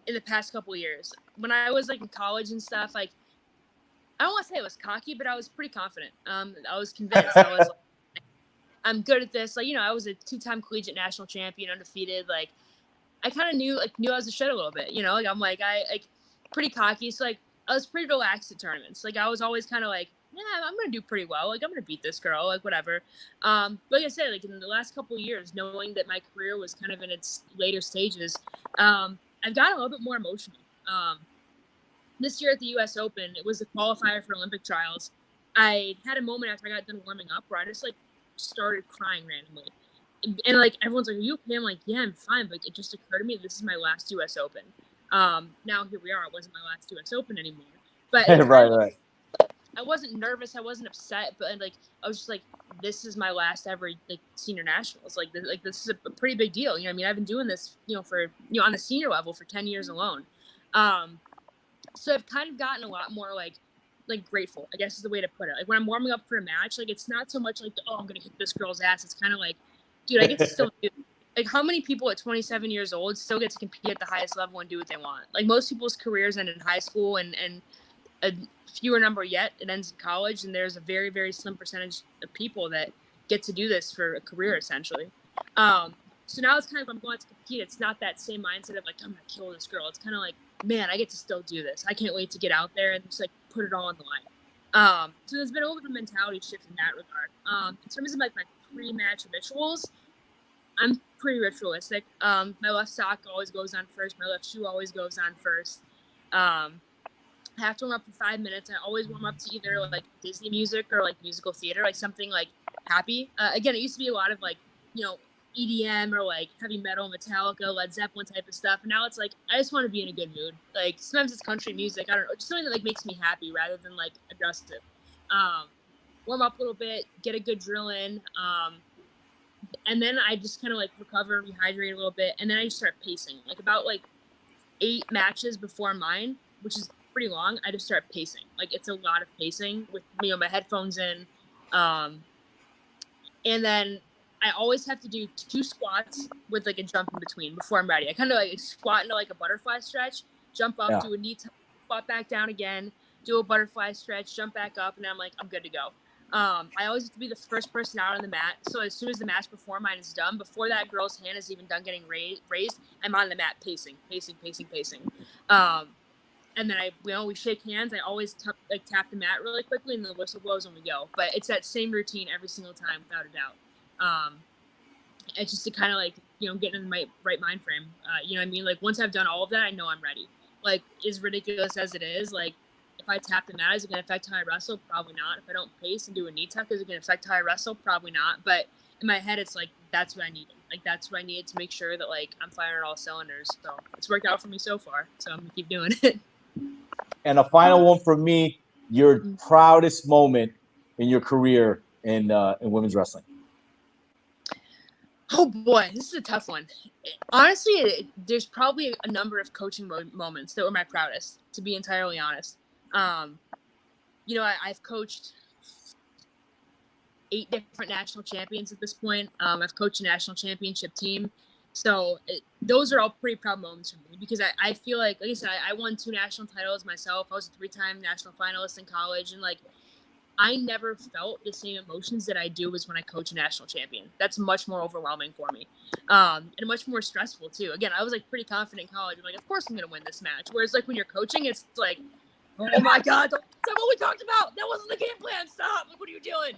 in the past couple of years. When I was in college and stuff, I don't want to say I was cocky, but I was pretty confident. I was convinced. I was I'm good at this. I was a 2-time collegiate national champion, undefeated. I kind of knew I was a shit a little bit. I'm pretty cocky. So I was pretty relaxed at tournaments. I was always kind of yeah, I'm gonna do pretty well. I'm gonna beat this girl. Whatever. But like I said, in the last couple of years, knowing that my career was kind of in its later stages, I've gotten a little bit more emotional. This year at the U.S. Open, it was the qualifier for Olympic trials. I had a moment after I got done warming up where I just started crying randomly. And everyone's like, "Are you okay?" I'm like, "Yeah, I'm fine." But it just occurred to me this is my last U.S. Open. Now here we are. It wasn't my last U.S. Open anymore. But right. I wasn't nervous. I wasn't upset. But I was just this is my last ever senior nationals. This is a pretty big deal. I've been doing this for on the senior level for 10 years alone. So I've kind of gotten a lot more grateful, I guess is the way to put it. When I'm warming up for a match, it's not so much oh, I'm gonna hit this girl's ass. It's kind of dude, I get to still do how many people at 27 years old still get to compete at the highest level and do what they want? Most people's careers end in high school and a fewer number yet it ends in college, and there's a very, very slim percentage of people that get to do this for a career essentially. So now it's kind of I'm going to compete. It's not that same mindset of I'm gonna kill this girl. It's kind of man, I get to still do this. I can't wait to get out there and just put it all on the line. So there's been a little bit of a mentality shift in that regard. In terms of my pre-match rituals, I'm pretty ritualistic. My left sock always goes on first. My left shoe always goes on first. I have to warm up for 5 minutes. I always warm up to either Disney music or musical theater, something happy. Again, it used to be a lot of EDM or like heavy metal, Metallica, Led Zeppelin type of stuff. And now it's like I just want to be in a good mood. Like sometimes it's country music. I don't know, just something that like makes me happy rather than like aggressive. Warm up a little bit, get a good drill in, and then I just kind of like recover, rehydrate a little bit, and then I just start pacing. Like about like 8 matches before mine, which is pretty long. I just start pacing. Like it's a lot of pacing with my headphones in. And then I always have to do 2 squats with like a jump in between before I'm ready. I kind of like squat into like a butterfly stretch, jump up, do a knee tuck, squat back down again, do a butterfly stretch, jump back up, and I'm like, I'm good to go. I always have to be the first person out on the mat. So as soon as the match before mine is done, before that girl's hand is even done getting raised, I'm on the mat pacing. And then we shake hands. I always tap the mat really quickly, and the whistle blows when we go. But it's that same routine every single time, without a doubt. It's just to kind of like get in my right mind frame. You know what I mean? Like once I've done all of that, I know I'm ready. Like as ridiculous as it is, like if I tap the mat, is it going to affect how I wrestle? Probably not. If I don't pace and do a knee tuck, is it going to affect how I wrestle? Probably not. But in my head, it's like that's what I needed. Like that's what I needed to make sure that like I'm firing all cylinders. So it's worked out for me so far. So I'm gonna keep doing it. And a final one for me, your proudest moment in your career in women's wrestling. Oh boy, this is a tough one. Honestly, there's probably a number of coaching moments that were my proudest, to be entirely honest. I've coached 8 different national champions at this point. I've coached a national championship team. So those are all pretty proud moments for me because I feel like I said, I won 2 national titles myself. I was a 3-time national finalist in college. And like, I never felt the same emotions that I do as when I coach a national champion. That's much more overwhelming for me, and much more stressful too. Again, I was like pretty confident in college. I'm like, of course I'm going to win this match. Whereas like when you're coaching, it's like, oh my God, that's what we talked about. That wasn't the game plan. Stop. Like, what are you doing?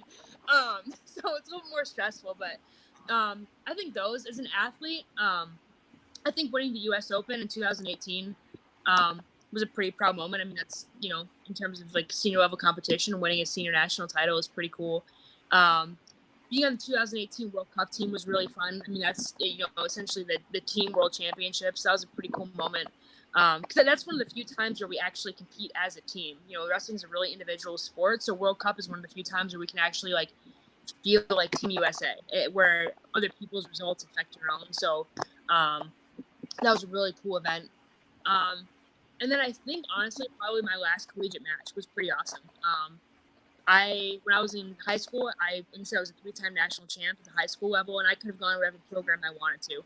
So it's a little more stressful, but I think those as an athlete, I think winning the U.S. Open in 2018 was a pretty proud moment. I mean, that's, in terms of like senior level competition, winning a senior national title is pretty cool. Being on the 2018 World Cup team was really fun. I mean, that's, essentially the team world championships. That was a pretty cool moment. Because that's one of the few times where we actually compete as a team. Wrestling is a really individual sport. So World Cup is one of the few times where we can actually like feel like Team USA, where other people's results affect your own. So that was a really cool event. And then I think honestly, probably my last collegiate match was pretty awesome. When I was in high school, I was a 3-time national champ at the high school level, and I could have gone to whatever program I wanted to.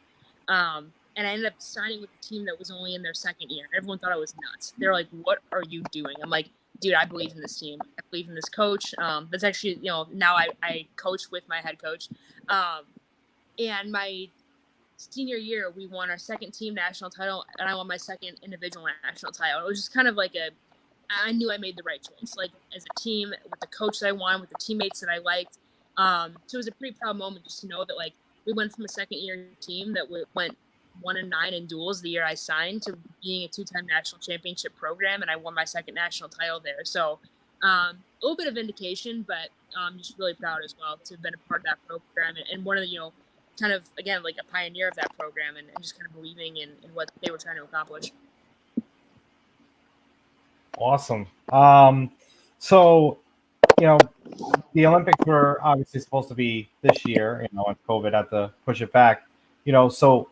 And I ended up signing with a team that was only in their 2nd year. Everyone thought I was nuts. They're like, "What are you doing?" I'm like, "Dude, I believe in this team. I believe in this coach." That's actually, now I coach with my head coach. And my senior year, we won our 2nd team national title, and I won my 2nd individual national title. It was just kind of like I knew I made the right choice, like as a team with the coach that I wanted, with the teammates that I liked. So it was a pretty proud moment just to know that like we went from a 2nd year team that went 1-9 in duels the year I signed to being a 2-time national championship program, and I won my 2nd national title there. So a little bit of vindication, but just really proud as well to have been a part of that program and one of the kind of, again, like a pioneer of that program and just kind of believing in what they were trying to accomplish. Awesome. So, the Olympics were obviously supposed to be this year, and COVID had to push it back. So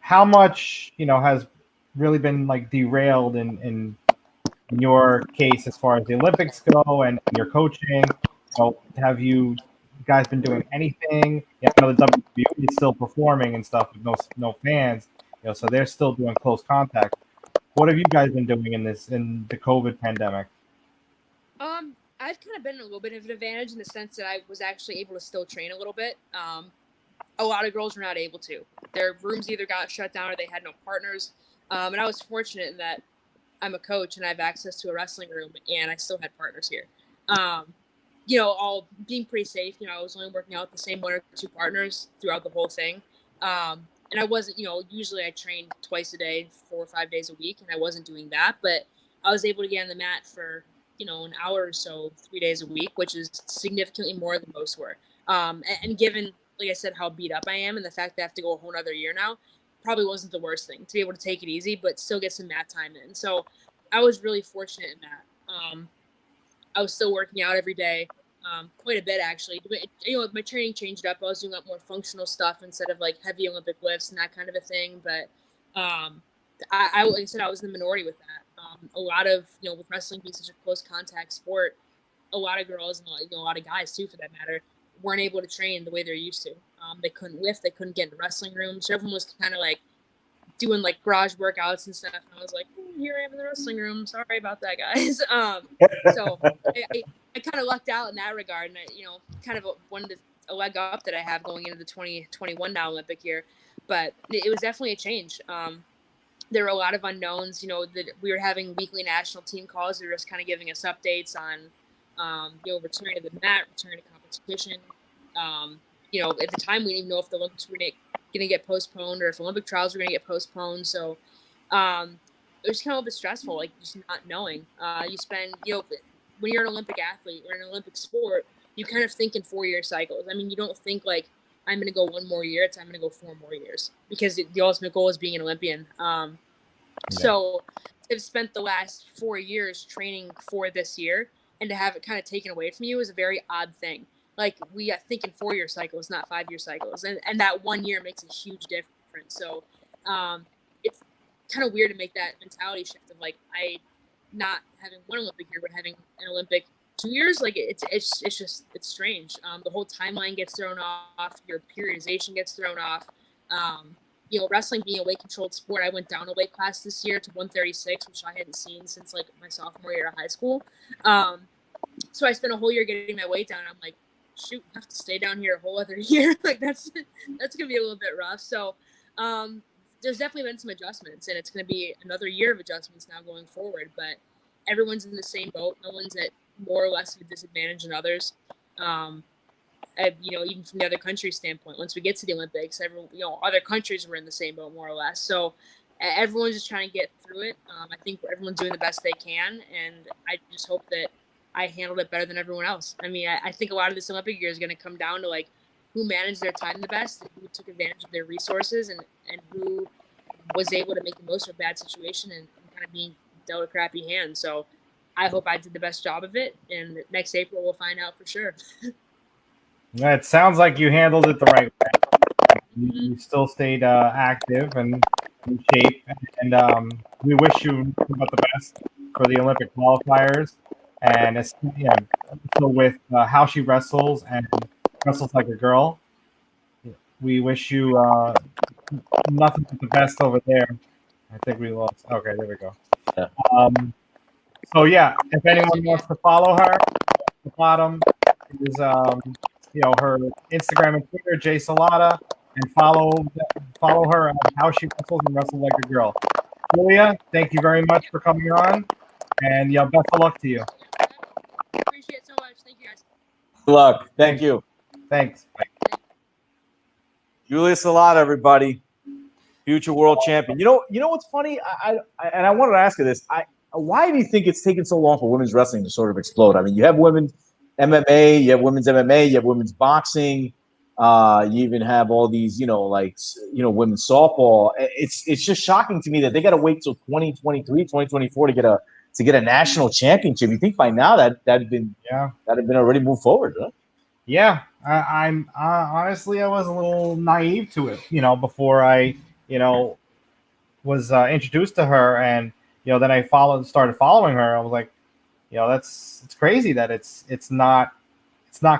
how much, has really been like derailed in your case as far as the Olympics go and your coaching? Have you guys been doing anything? I know the WWE is still performing and stuff with no fans, so they're still doing close contact. What have you guys been doing in the COVID pandemic? I've kind of been in a little bit of an advantage in the sense that I was actually able to still train a little bit. A lot of girls were not able to. Their rooms either got shut down or they had no partners. And I was fortunate in that I'm a coach and I have access to a wrestling room and I still had partners here. All being pretty safe. I was only working out with the same 1 or 2 partners throughout the whole thing. And I wasn't, usually I trained twice a day, 4 or 5 days a week, and I wasn't doing that. But I was able to get on the mat for, an hour or so, 3 days a week, which is significantly more than most were. And given like I said, how beat up I am, and the fact that I have to go a whole other year now probably wasn't the worst thing, to be able to take it easy, but still get some mat time in. So I was really fortunate in that. I was still working out every day, quite a bit actually. My training changed up. I was doing a lot more functional stuff instead of like heavy Olympic lifts and that kind of a thing. But like I said, I was in the minority with that. A lot of, with wrestling being such a close contact sport, a lot of girls and a lot of guys too, for that matter, weren't able to train the way they're used to. They couldn't lift, they couldn't get in the wrestling room. So everyone was kind of like doing like garage workouts and stuff. And I was like, here I am in the wrestling room. Sorry about that, guys. So I kind of lucked out in that regard, and I, kind of wanted a leg up that I have going into the 2021 now Olympic year. But it was definitely a change. There were a lot of unknowns. That we were having weekly national team calls. They were just kind of giving us updates on, returning to the mat, returning to competition. At the time, we didn't even know if the Olympics were going to get postponed or if Olympic trials were going to get postponed. So it was kind of a bit stressful, like just not knowing. You spend, when you're an Olympic athlete or an Olympic sport, you kind of think in 4-year cycles. I mean, you don't think like, I'm going to go 1 more year. I'm going to go 4 more years, because the ultimate goal is being an Olympian. So I've spent the last 4 years training for this year, and to have it kind of taken away from you is a very odd thing. Like I think in 4-year cycles, not 5-year cycles. And that 1 year makes a huge difference. So it's kind of weird to make that mentality shift of like, not having 1 Olympic year, but having an Olympic 2 years. Like it's strange. The whole timeline gets thrown off. Your periodization gets thrown off. Wrestling being a weight controlled sport, I went down a weight class this year to 136, which I hadn't seen since like my sophomore year of high school. So I spent a whole year getting my weight down. I'm like, shoot, I have to stay down here a whole other year. Like that's gonna be a little bit rough. So there's definitely been some adjustments, and it's gonna be another year of adjustments now going forward. But everyone's in the same boat. No one's at more or less of a disadvantage than others. Even from the other country's standpoint, once we get to the Olympics, other countries were in the same boat more or less. So everyone's just trying to get through it. I think everyone's doing the best they can, and I just hope that I handled it better than everyone else. I mean, I think a lot of this Olympic year is going to come down to like who managed their time the best, who took advantage of their resources, and who was able to make the most of a bad situation and kind of being dealt a crappy hand. So I hope I did the best job of it, and next April we'll find out for sure. Yeah, it sounds like you handled it the right way. You still stayed active and in shape, and we wish you nothing but the best for the Olympic qualifiers. And so with how she wrestles and wrestles like a girl, we wish you nothing but the best over there. I think we lost. Okay, there we go. Yeah. So yeah, if anyone wants to follow her, at the bottom is her Instagram and Twitter, J Salata, and follow her on how she wrestles and wrestles like a girl. Julia, thank you very much for coming on, and best of luck to you. Appreciate it so much. Thank you, guys. Good luck. Thank you. Thanks. Julia Salata, everybody, future world champion. You know what's funny? I wanted to ask you this. Why do you think it's taken so long for women's wrestling to sort of explode? I mean, you have women's MMA, you have women's MMA, you have women's boxing. You even have all these, women's softball. It's just shocking to me that they got to wait till 2023, 2024 to get a national championship. You think by now that'd have been already moved forward, huh? Yeah, I'm honestly I was a little naive to it, before I, was introduced to her, and then I started following her. I was like, it's crazy that it's not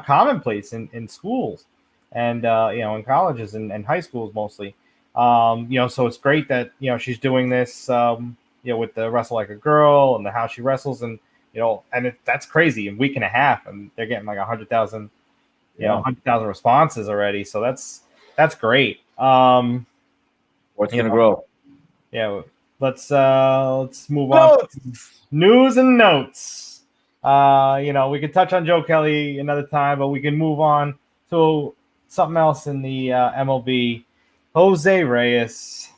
commonplace in schools and in colleges and high schools mostly. So it's great that she's doing this with the Wrestle Like a Girl and the how she wrestles, and that's crazy, a week and a half, and they're getting like 100,000 100,000 responses already. So that's great. What's gonna grow? Yeah, let's move on to news and notes. We could touch on Joe Kelly another time, but we can move on to something else in the MLB. Jose Reyes.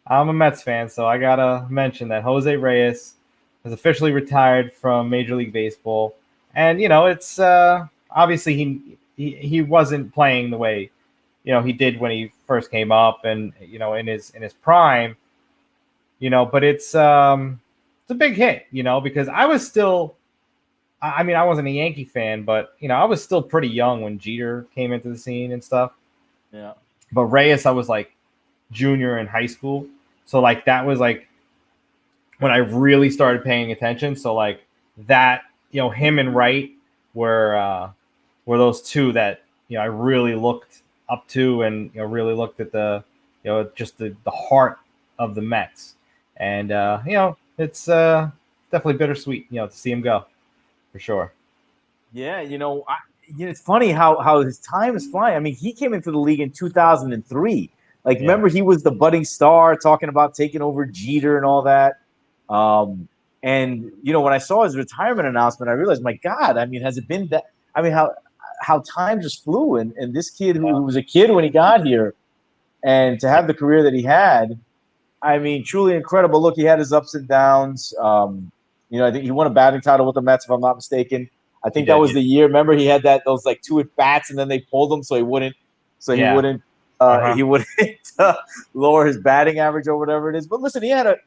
I'm a Mets fan, so I gotta mention that Jose Reyes has officially retired from Major League Baseball, and it's obviously he wasn't playing the way he did when he first came up and in his prime. But it's a big hit, because I was still. I mean, I wasn't a Yankee fan, but I was still pretty young when Jeter came into the scene and stuff. Yeah. But Reyes, I was like junior in high school, so like that was like when I really started paying attention. So like that, him and Wright were those two that I really looked up to, and really looked at the just the heart of the Mets, and it's definitely bittersweet to see him go. For sure. Yeah, it's funny how his time is flying. I mean, he came into the league in 2003. Like, remember, he was the budding star talking about taking over Jeter and all that. And when I saw his retirement announcement, I realized, my God, I mean, has it been that? I mean, how time just flew, and this kid who was a kid when he got here, and to have the career that he had, I mean, truly incredible. Look, he had his ups and downs. I think he won a batting title with the Mets, if I'm not mistaken. I think that was the year. Remember, he had those like 2 at bats, and then they pulled him so he wouldn't lower his batting average or whatever it is. But listen, he had a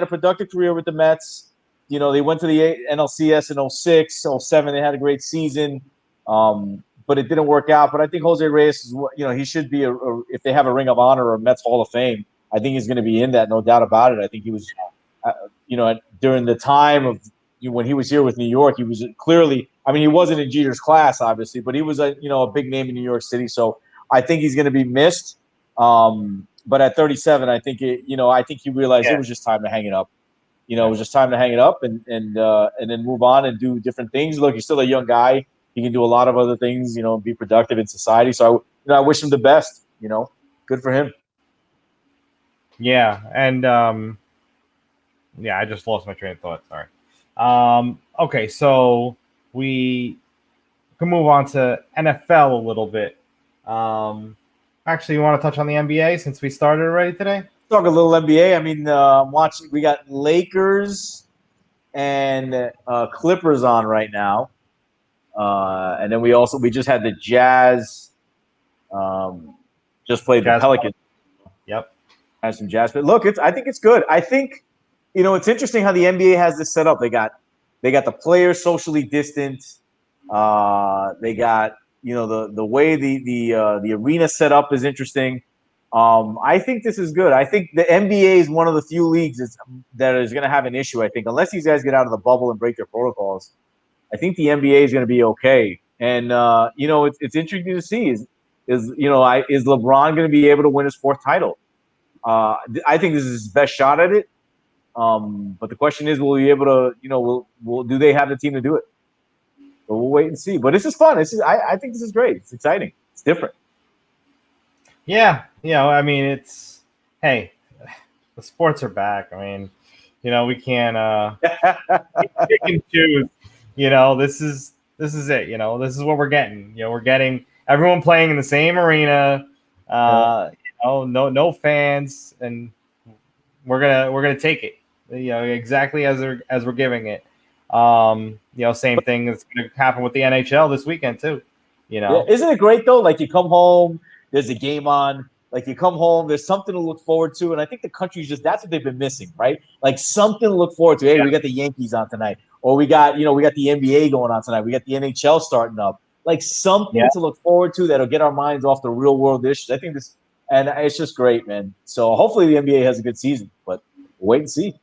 productive career with the Mets. They went to the NLCS in 06, 07. They had a great season, but it didn't work out. But I think Jose Reyes is, he should be if they have a Ring of Honor or a Mets Hall of Fame, I think he's going to be in that, no doubt about it. I think he was, during the time of when he was here with New York, he was clearly. I mean, he wasn't in Jeter's class, obviously, but he was a big name in New York City. So I think he's going to be missed. But at 37, I think I think he realized it was just time to hang it up. It was just time to hang it up and then move on and do different things. Look, he's still a young guy. He can do a lot of other things. Be productive in society. So I wish him the best. Good for him. Yeah, and I just lost my train of thought. Sorry. Okay, so we can move on to NFL a little bit. Actually, you want to touch on the NBA since we started already today? Talk a little NBA. I mean, watching. We got Lakers and Clippers on right now, and then we just had the Jazz. Just played the Pelicans. Yep. Has some Jazz, but look, I think it's good. I think it's interesting how the NBA has this set up. They got the players socially distant. They got the way the arena set up is interesting. I think this is good. I think the NBA is one of the few leagues that is going to have an issue. I think unless these guys get out of the bubble and break their protocols, I think the NBA is going to be okay. And it's interesting to see is LeBron going to be able to win his 4th title? I think this is his best shot at it. But the question is, will he be able to? Do they have the team to do it? So we'll wait and see. But this is fun. I think this is great. It's exciting. It's different. Yeah, I mean, the sports are back. I mean, we can't pick and choose. This is it. This is what we're getting. We're getting everyone playing in the same arena. No fans, and we're gonna take it. Exactly as we're giving it. Same thing that's gonna happen with the NHL this weekend too. Isn't it great though? Like you come home, there's a game on. Like you come home, there's something to look forward to, and I think the country's that's what they've been missing, right? Like something to look forward to. Hey, we got the Yankees on tonight, or we got the NBA going on tonight. We got the NHL starting up. Like something to look forward to that'll get our minds off the real world issues. I think this, and it's just great, man. So hopefully the NBA has a good season, but we'll wait and see.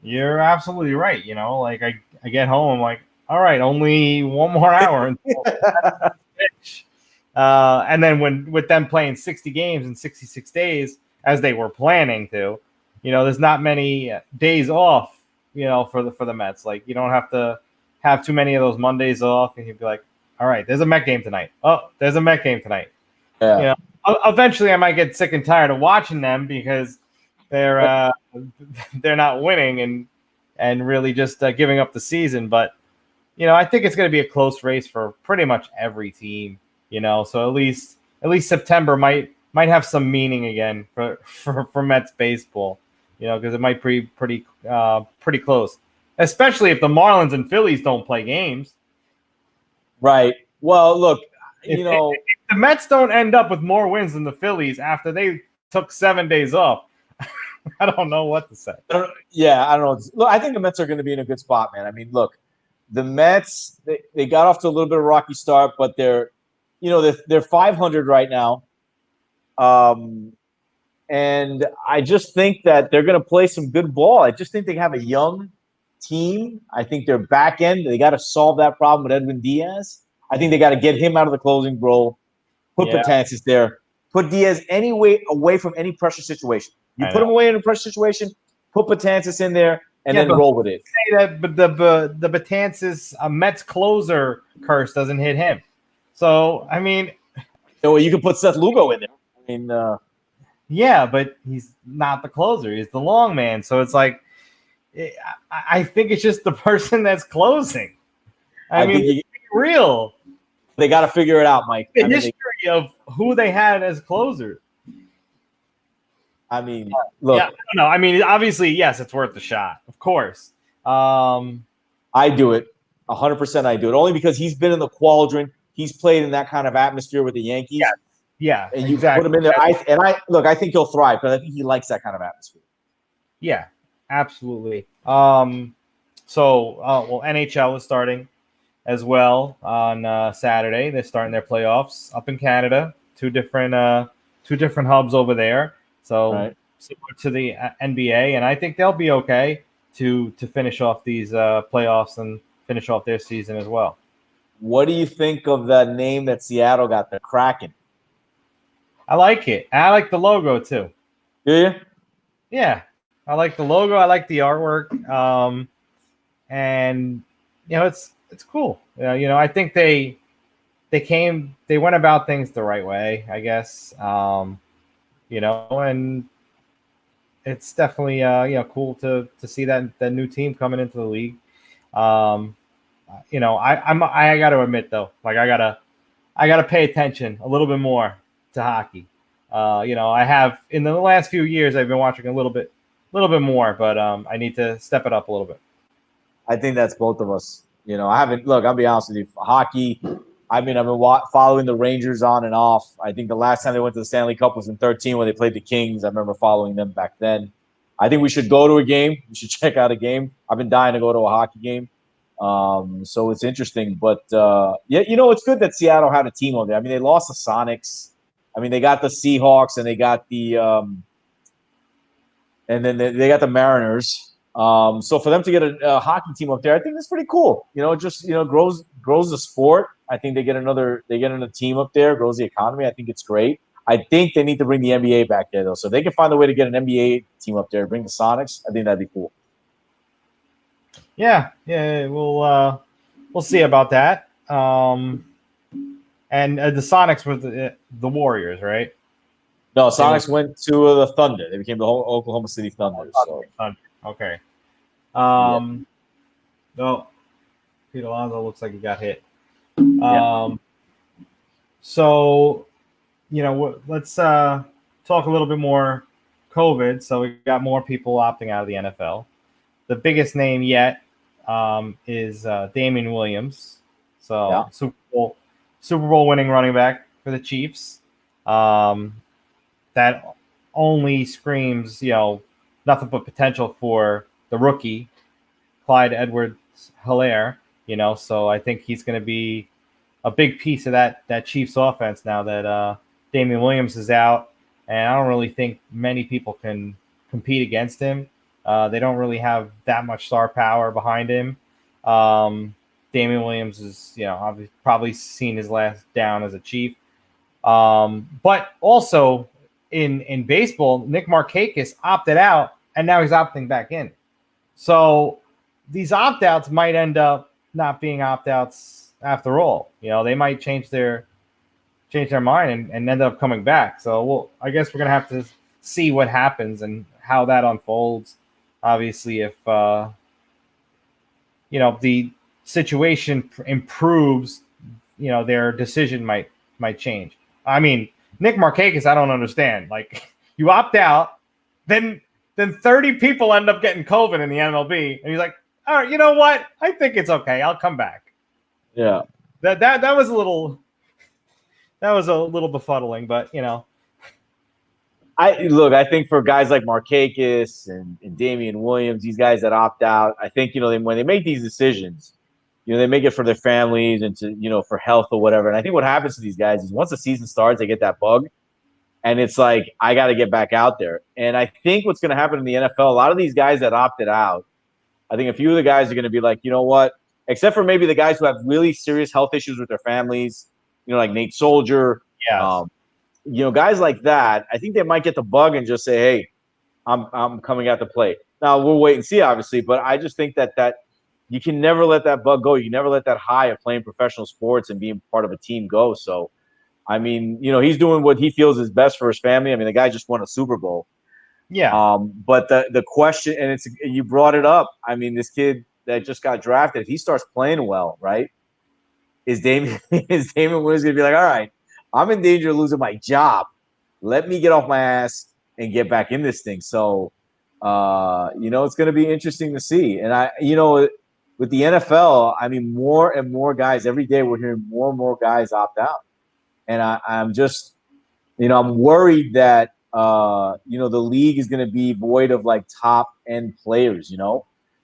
You're absolutely right. Like I get home, I'm like, all right, only one more hour until pitch. And then with them playing 60 games in 66 days, as they were planning to, there's not many days off, for the Mets. Like you don't have to have too many of those Mondays off, and you'd be like, all right, there's a Met game tonight. Oh, there's a Met game tonight. Yeah. Eventually I might get sick and tired of watching them because they're not winning and really just giving up the season. But I think it's going to be a close race for pretty much every team. So at least September might have some meaning again for Mets baseball. Because it might be pretty close, especially if the Marlins and Phillies don't play games. Right. Well, look, if the Mets don't end up with more wins than the Phillies after they took 7 days off, I don't know what to say. I don't know. Look, I think the Mets are going to be in a good spot, man. I mean, look, the Mets, they got off to a little bit of a rocky start, but they're 500 right now. And I just think that they're going to play some good ball. I just think they have a young team. I think their back end, they got to solve that problem with Edwin Diaz. I think they got to get him out of the closing role, put Betances there, put Diaz away from any pressure situation. You put him away in a pressure situation, put Betances in there, and then roll with it. Say that, but the Betances Mets closer curse doesn't hit him. So I mean, you can put Seth Lugo in there. I mean, yeah, but he's not the closer; he's the long man. So it's like, I think it's just the person that's closing. I mean, it's real. They got to figure it out, Mike. The history of who they had as closer. I mean, look. Yeah, I don't know. I mean, obviously, yes, it's worth the shot. Of course. I do it. 100% I do it. Only because he's been in the quadrant. He's played in that kind of atmosphere with the Yankees. Yeah, and you put him in there. I think he'll thrive because I think he likes that kind of atmosphere. Yeah, absolutely. So, NHL is starting as well on Saturday. They're starting their playoffs up in Canada. Two different hubs over there. So similar to the NBA, and I think they'll be okay to finish off these playoffs and finish off their season as well. What do you think of that name that Seattle got, the Kraken? I like it. I like the logo too. Do you? Yeah, I like the logo. I like the artwork. And it's cool. I think they went about things the right way, I guess. And it's definitely cool to see that new team coming into the league. I got to admit though, like I gotta pay attention a little bit more to hockey. I have in the last few years I've been watching a little bit more, but I need to step it up a little bit. I think that's both of us. I haven't. Look, I'll be honest with you. Hockey, I've been following the Rangers on and off. I think the last time they went to the Stanley Cup was in 2013 when they played the Kings. I remember following them back then. I think we should go to a game. We should check out a game. I've been dying to go to a hockey game. So it's interesting. But, it's good that Seattle had a team over there. I mean, they lost the Sonics. I mean, they got the Seahawks and they got the and then they got the Mariners. So for them to get a hockey team up there, I think that's pretty cool. Grows the sport. I think they get another team up there, grows the economy. I think it's great. I think they need to bring the NBA back there though. So if they can find a way to get an NBA team up there, bring the Sonics, I think that'd be cool. Yeah, we'll see about that. And the Sonics were the Warriors, right? No, Sonics went to the Thunder. They became the whole Oklahoma City Thunder. Thunder. Okay. Well, Pete Alonso looks like he got hit. So, let's talk a little bit more COVID. So we got more people opting out of the NFL. The biggest name yet is Damian Williams. So Super Bowl winning running back for the Chiefs. That only screams, nothing but potential for the rookie, Clyde Edwards-Helaire. So I think he's going to be a big piece of that Chiefs offense now that Damian Williams is out, and I don't really think many people can compete against him. They don't really have that much star power behind him. Damian Williams is, probably seen his last down as a Chief. But also in baseball, Nick Markakis opted out, and now he's opting back in. So these opt-outs might end up not being opt-outs after all. They might change their mind and end up coming back. So I guess we're gonna have to see what happens and how that unfolds. Obviously, if the situation improves, their decision might change. I mean, Nick Markakis, I don't understand. Like, you opt out, then 30 people end up getting COVID in the MLB, and he's like, all right, you know what? I think it's okay. I'll come back. Yeah. That was a little that was a little befuddling, but I think for guys like Markakis and Damian Williams, these guys that opt out, I think, when they make these decisions, they make it for their families and to, for health or whatever. And I think what happens to these guys is once the season starts, they get that bug. And it's like, I got to get back out there. And I think what's going to happen in the NFL, a lot of these guys that opted out, I think a few of the guys are going to be like, you know what? Except for maybe the guys who have really serious health issues with their families, like Nate Soldier, yes. Guys like that, I think they might get the bug and just say, hey, I'm coming out to play. Now, we'll wait and see, obviously, but I just think that you can never let that bug go. You can never let that high of playing professional sports and being part of a team go. So, I mean, he's doing what he feels is best for his family. I mean, the guy just won a Super Bowl. Yeah. But the question, and you brought it up. I mean, this kid that just got drafted, if he starts playing well, right? Is Damon Williams going to be like, all right, I'm in danger of losing my job. Let me get off my ass and get back in this thing. So, it's going to be interesting to see. And with the NFL, I mean, more and more guys every day, we're hearing more and more guys opt out. And I'm just, I'm worried that, the league is going to be void of like top end players,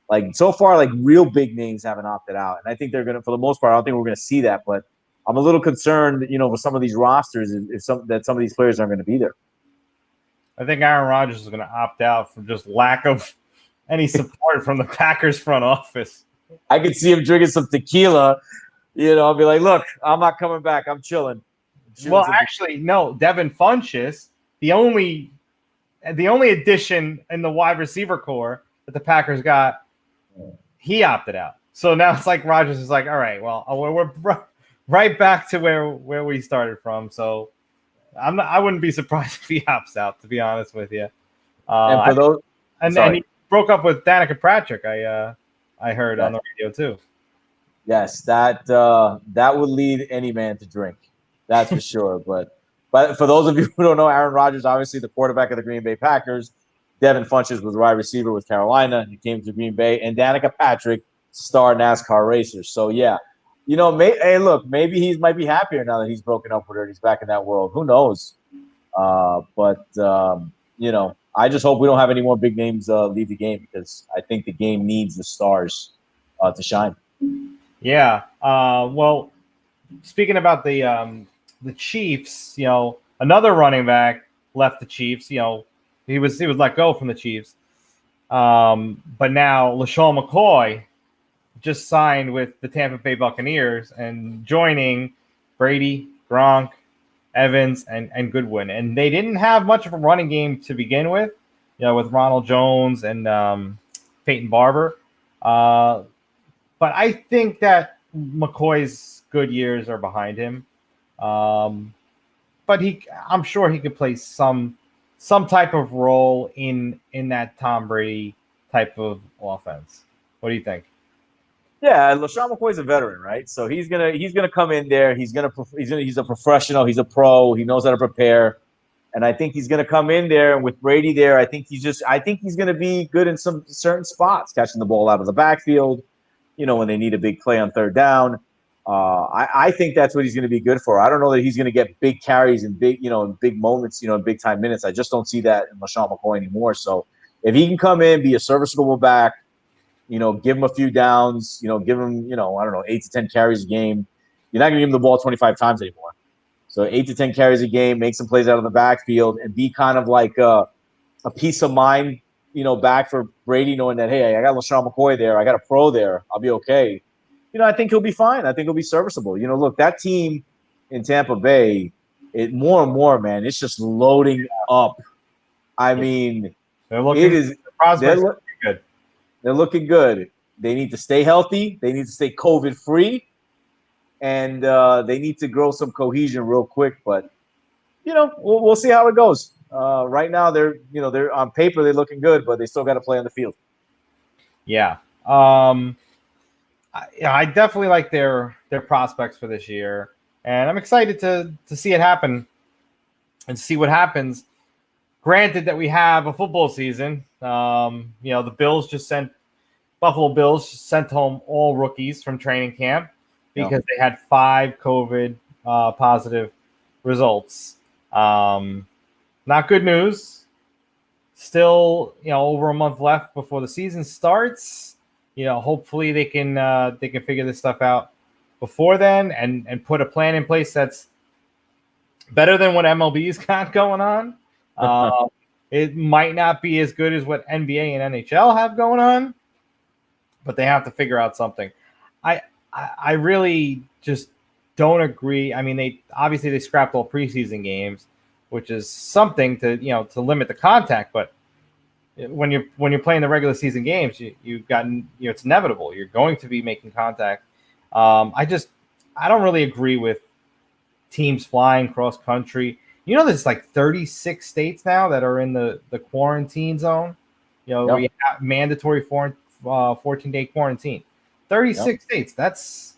like so far, like real big names haven't opted out. And I think they're going to, for the most part, I don't think we're going to see that, but I'm a little concerned, with some of these rosters, that some of these players aren't going to be there. I think Aaron Rodgers is going to opt out from just lack of any support from the Packers front office. I could see him drinking some tequila, I'll be like, look, I'm not coming back. I'm chilling. Well, actually, no. Devin Funchess, the only addition in the wide receiver core that the Packers got, he opted out. So now it's like Rodgers is like, all right, well, we're right back to where we started from. So I wouldn't be surprised if he opts out, to be honest with you. And for those, and he broke up with Danica Patrick. I heard on the radio too. Yes, that would lead any man to drink. That's for sure. But for those of you who don't know, Aaron Rodgers, obviously the quarterback of the Green Bay Packers. Devin Funchess was wide receiver with Carolina. He came to Green Bay. And Danica Patrick, star NASCAR racer. So, yeah. Hey, look, maybe he might be happier now that he's broken up with her. He's back in that world. Who knows? But I just hope we don't have any more big names leave the game because I think the game needs the stars to shine. Yeah. Well, speaking about the Chiefs, another running back left the Chiefs. He was let go from the Chiefs. But now LaShawn McCoy just signed with the Tampa Bay Buccaneers and joining Brady, Gronk, Evans, and Goodwin. And they didn't have much of a running game to begin with, with Ronald Jones and Peyton Barber. But I think that McCoy's good years are behind him. But I'm sure he could play some type of role in that Tom Brady type of offense. What do you think? Yeah, LaShawn McCoy's a veteran, right? So he's gonna come in there. He's a professional. He's a pro. He knows how to prepare, and I think he's gonna come in there. And with Brady there, I think he's gonna be good in some certain spots, catching the ball out of the backfield. When they need a big play on third down. I think that's what he's going to be good for. I don't know that he's going to get big carries and big, in big moments, in big time minutes. I just don't see that in LaShawn McCoy anymore. So if he can come in, be a serviceable back, give him a few downs, give him, I don't know, 8 to 10 carries a game. You're not going to give him the ball 25 times anymore. So 8 to 10 carries a game, make some plays out of the backfield, and be kind of like a peace of mind, back for Brady, knowing that, hey, I got LaShawn McCoy there. I got a pro there. I'll be okay. I think he'll be fine. I think he'll be serviceable. Look, that team in Tampa Bay, more and more, man, it's just loading up. I mean, they're looking good. They're looking good. They need to stay healthy. They need to stay COVID-free. And they need to grow some cohesion real quick. But, we'll see how it goes. Right now, they're on paper, they're looking good, but they still got to play on the field. Yeah. I definitely like their prospects for this year, and I'm excited to see it happen and see what happens. Granted that we have a football season, the Buffalo Bills just sent home all rookies from training camp because they had 5 COVID positive results. Not good news. Still, over a month left before the season starts. Hopefully they can figure this stuff out before then and put a plan in place that's better than what MLB's got going on. It might not be as good as what NBA and NHL have going on, but they have to figure out something. I really just don't agree. I mean, they scrapped all preseason games, which is something to limit the contact. But when you're playing the regular season games, you've gotten it's inevitable. You're going to be making contact. I don't really agree with teams flying cross country. There's like 36 states now that are in the quarantine zone. Yep. Where you have mandatory 14-day quarantine. 36 states. It's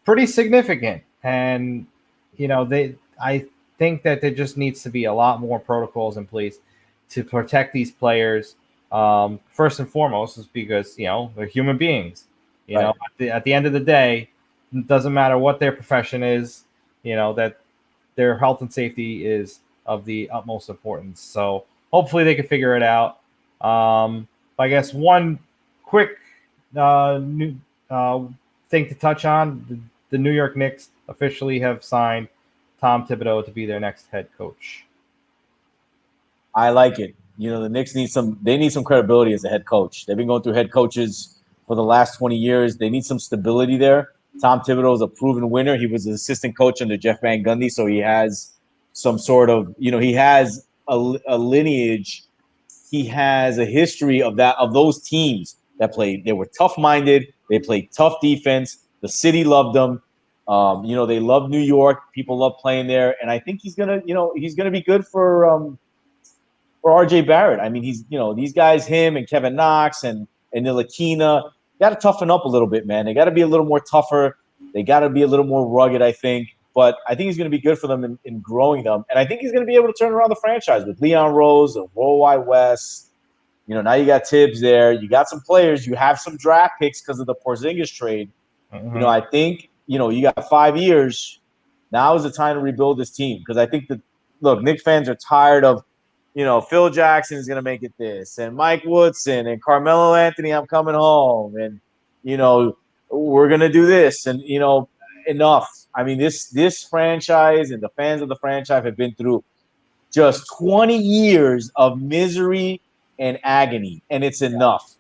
pretty significant. And I think that there just needs to be a lot more protocols in place to protect these players. First and foremost is because they're human beings. Right. At the end of the day, it doesn't matter what their profession is. That their health and safety is of the utmost importance. So hopefully they can figure it out. I guess one quick new thing to touch on: the New York Knicks officially have signed Tom Thibodeau to be their next head coach. I like it. The Knicks need some credibility as a head coach. They've been going through head coaches for the last 20 years. They need some stability there. Tom Thibodeau is a proven winner. He was an assistant coach under Jeff Van Gundy, so he has some sort of, he has a lineage. He has a history of those teams that played. They were tough-minded. They played tough defense. The city loved them. They love New York. People love playing there, and I think he's gonna be good for RJ Barrett. I mean, these guys, him and Kevin Knox and Ntilikina, got to toughen up a little bit, man. They got to be a little more tougher. They got to be a little more rugged, I think. But I think he's going to be good for them in growing them. And I think he's going to be able to turn around the franchise with Leon Rose, a Worldwide West. Now you got Tibbs there. You got some players. You have some draft picks because of the Porzingis trade. Mm-hmm. I think, you got 5 years. Now is the time to rebuild this team because I think Knicks fans are tired of, Phil Jackson is going to make it this, and Mike Woodson and Carmelo Anthony, I'm coming home, and, we're going to do this, and, enough. I mean, this franchise and the fans of the franchise have been through just 20 years of misery and agony, and it's enough.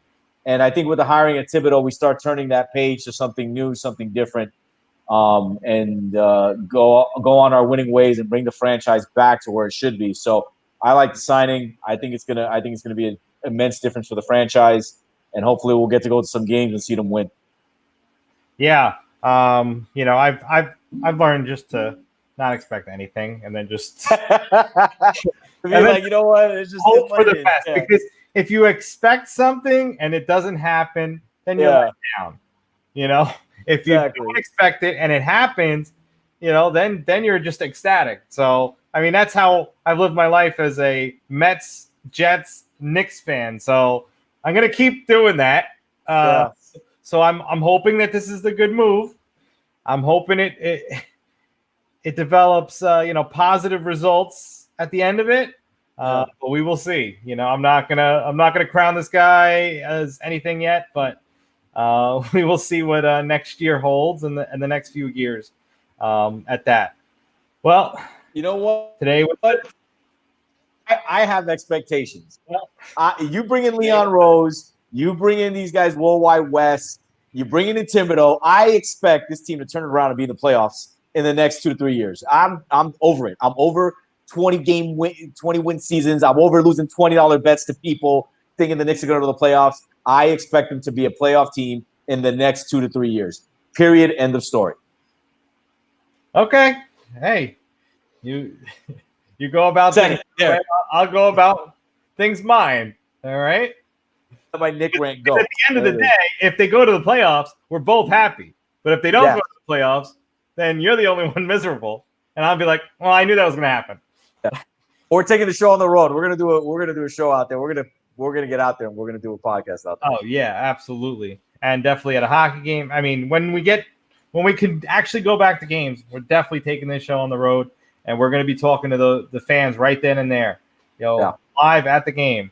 And I think with the hiring of Thibodeau, we start turning that page to something new, something different, and go on our winning ways and bring the franchise back to where it should be. So I like the signing. I think it's gonna be an immense difference for the franchise, and hopefully we'll get to go to some games and see them win. Yeah, I've learned just to not expect anything, and then just like, you know what? It's just hope for the best. Yeah. Because if you expect something and it doesn't happen, then you're let down. If you don't expect it and it happens, then you're just ecstatic. So I mean, that's how I've lived my life as a Mets, Jets, Knicks fan. So I'm gonna keep doing that. So I'm hoping that this is the good move. I'm hoping it develops positive results at the end of it. But we will see. I'm not gonna crown this guy as anything yet, but we will see what next year holds and the next few years at that. Well, you know what? Today, I have expectations. You bring in Leon Rose, you bring in these guys Worldwide West, you bring in Thibodeau. I expect this team to turn it around and be in the playoffs in the next 2 to 3 years. I'm over it. I'm over 20 win seasons. I'm over losing $20 bets to people thinking the Knicks are going to the playoffs. I expect them to be a playoff team in the next 2 to 3 years. Period. End of story. Okay. Hey, you go about things. Yeah. I'll go about things mine. All right. Let my Knick rant go. At the end of the day, if they go to the playoffs, we're both happy. But if they don't go to the playoffs, then you're the only one miserable. And I'll be like, well, I knew that was going to happen. Yeah. We're taking the show on the road. We're gonna do a show out there. We're gonna get out there and we're gonna do a podcast out there. Oh yeah, absolutely, and definitely at a hockey game. I mean, when we can actually go back to games, we're definitely taking this show on the road. and we're going to be talking to the fans right then and there, Yeah. live at the game.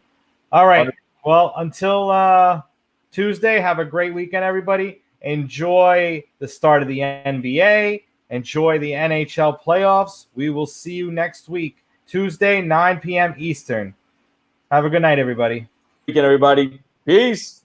All right. Well, until Tuesday, have a great weekend, everybody. Enjoy the start of the NBA. Enjoy the NHL playoffs. We will see you next week, Tuesday, 9 p.m. Eastern. Have a good night, everybody. Weekend, everybody. Peace.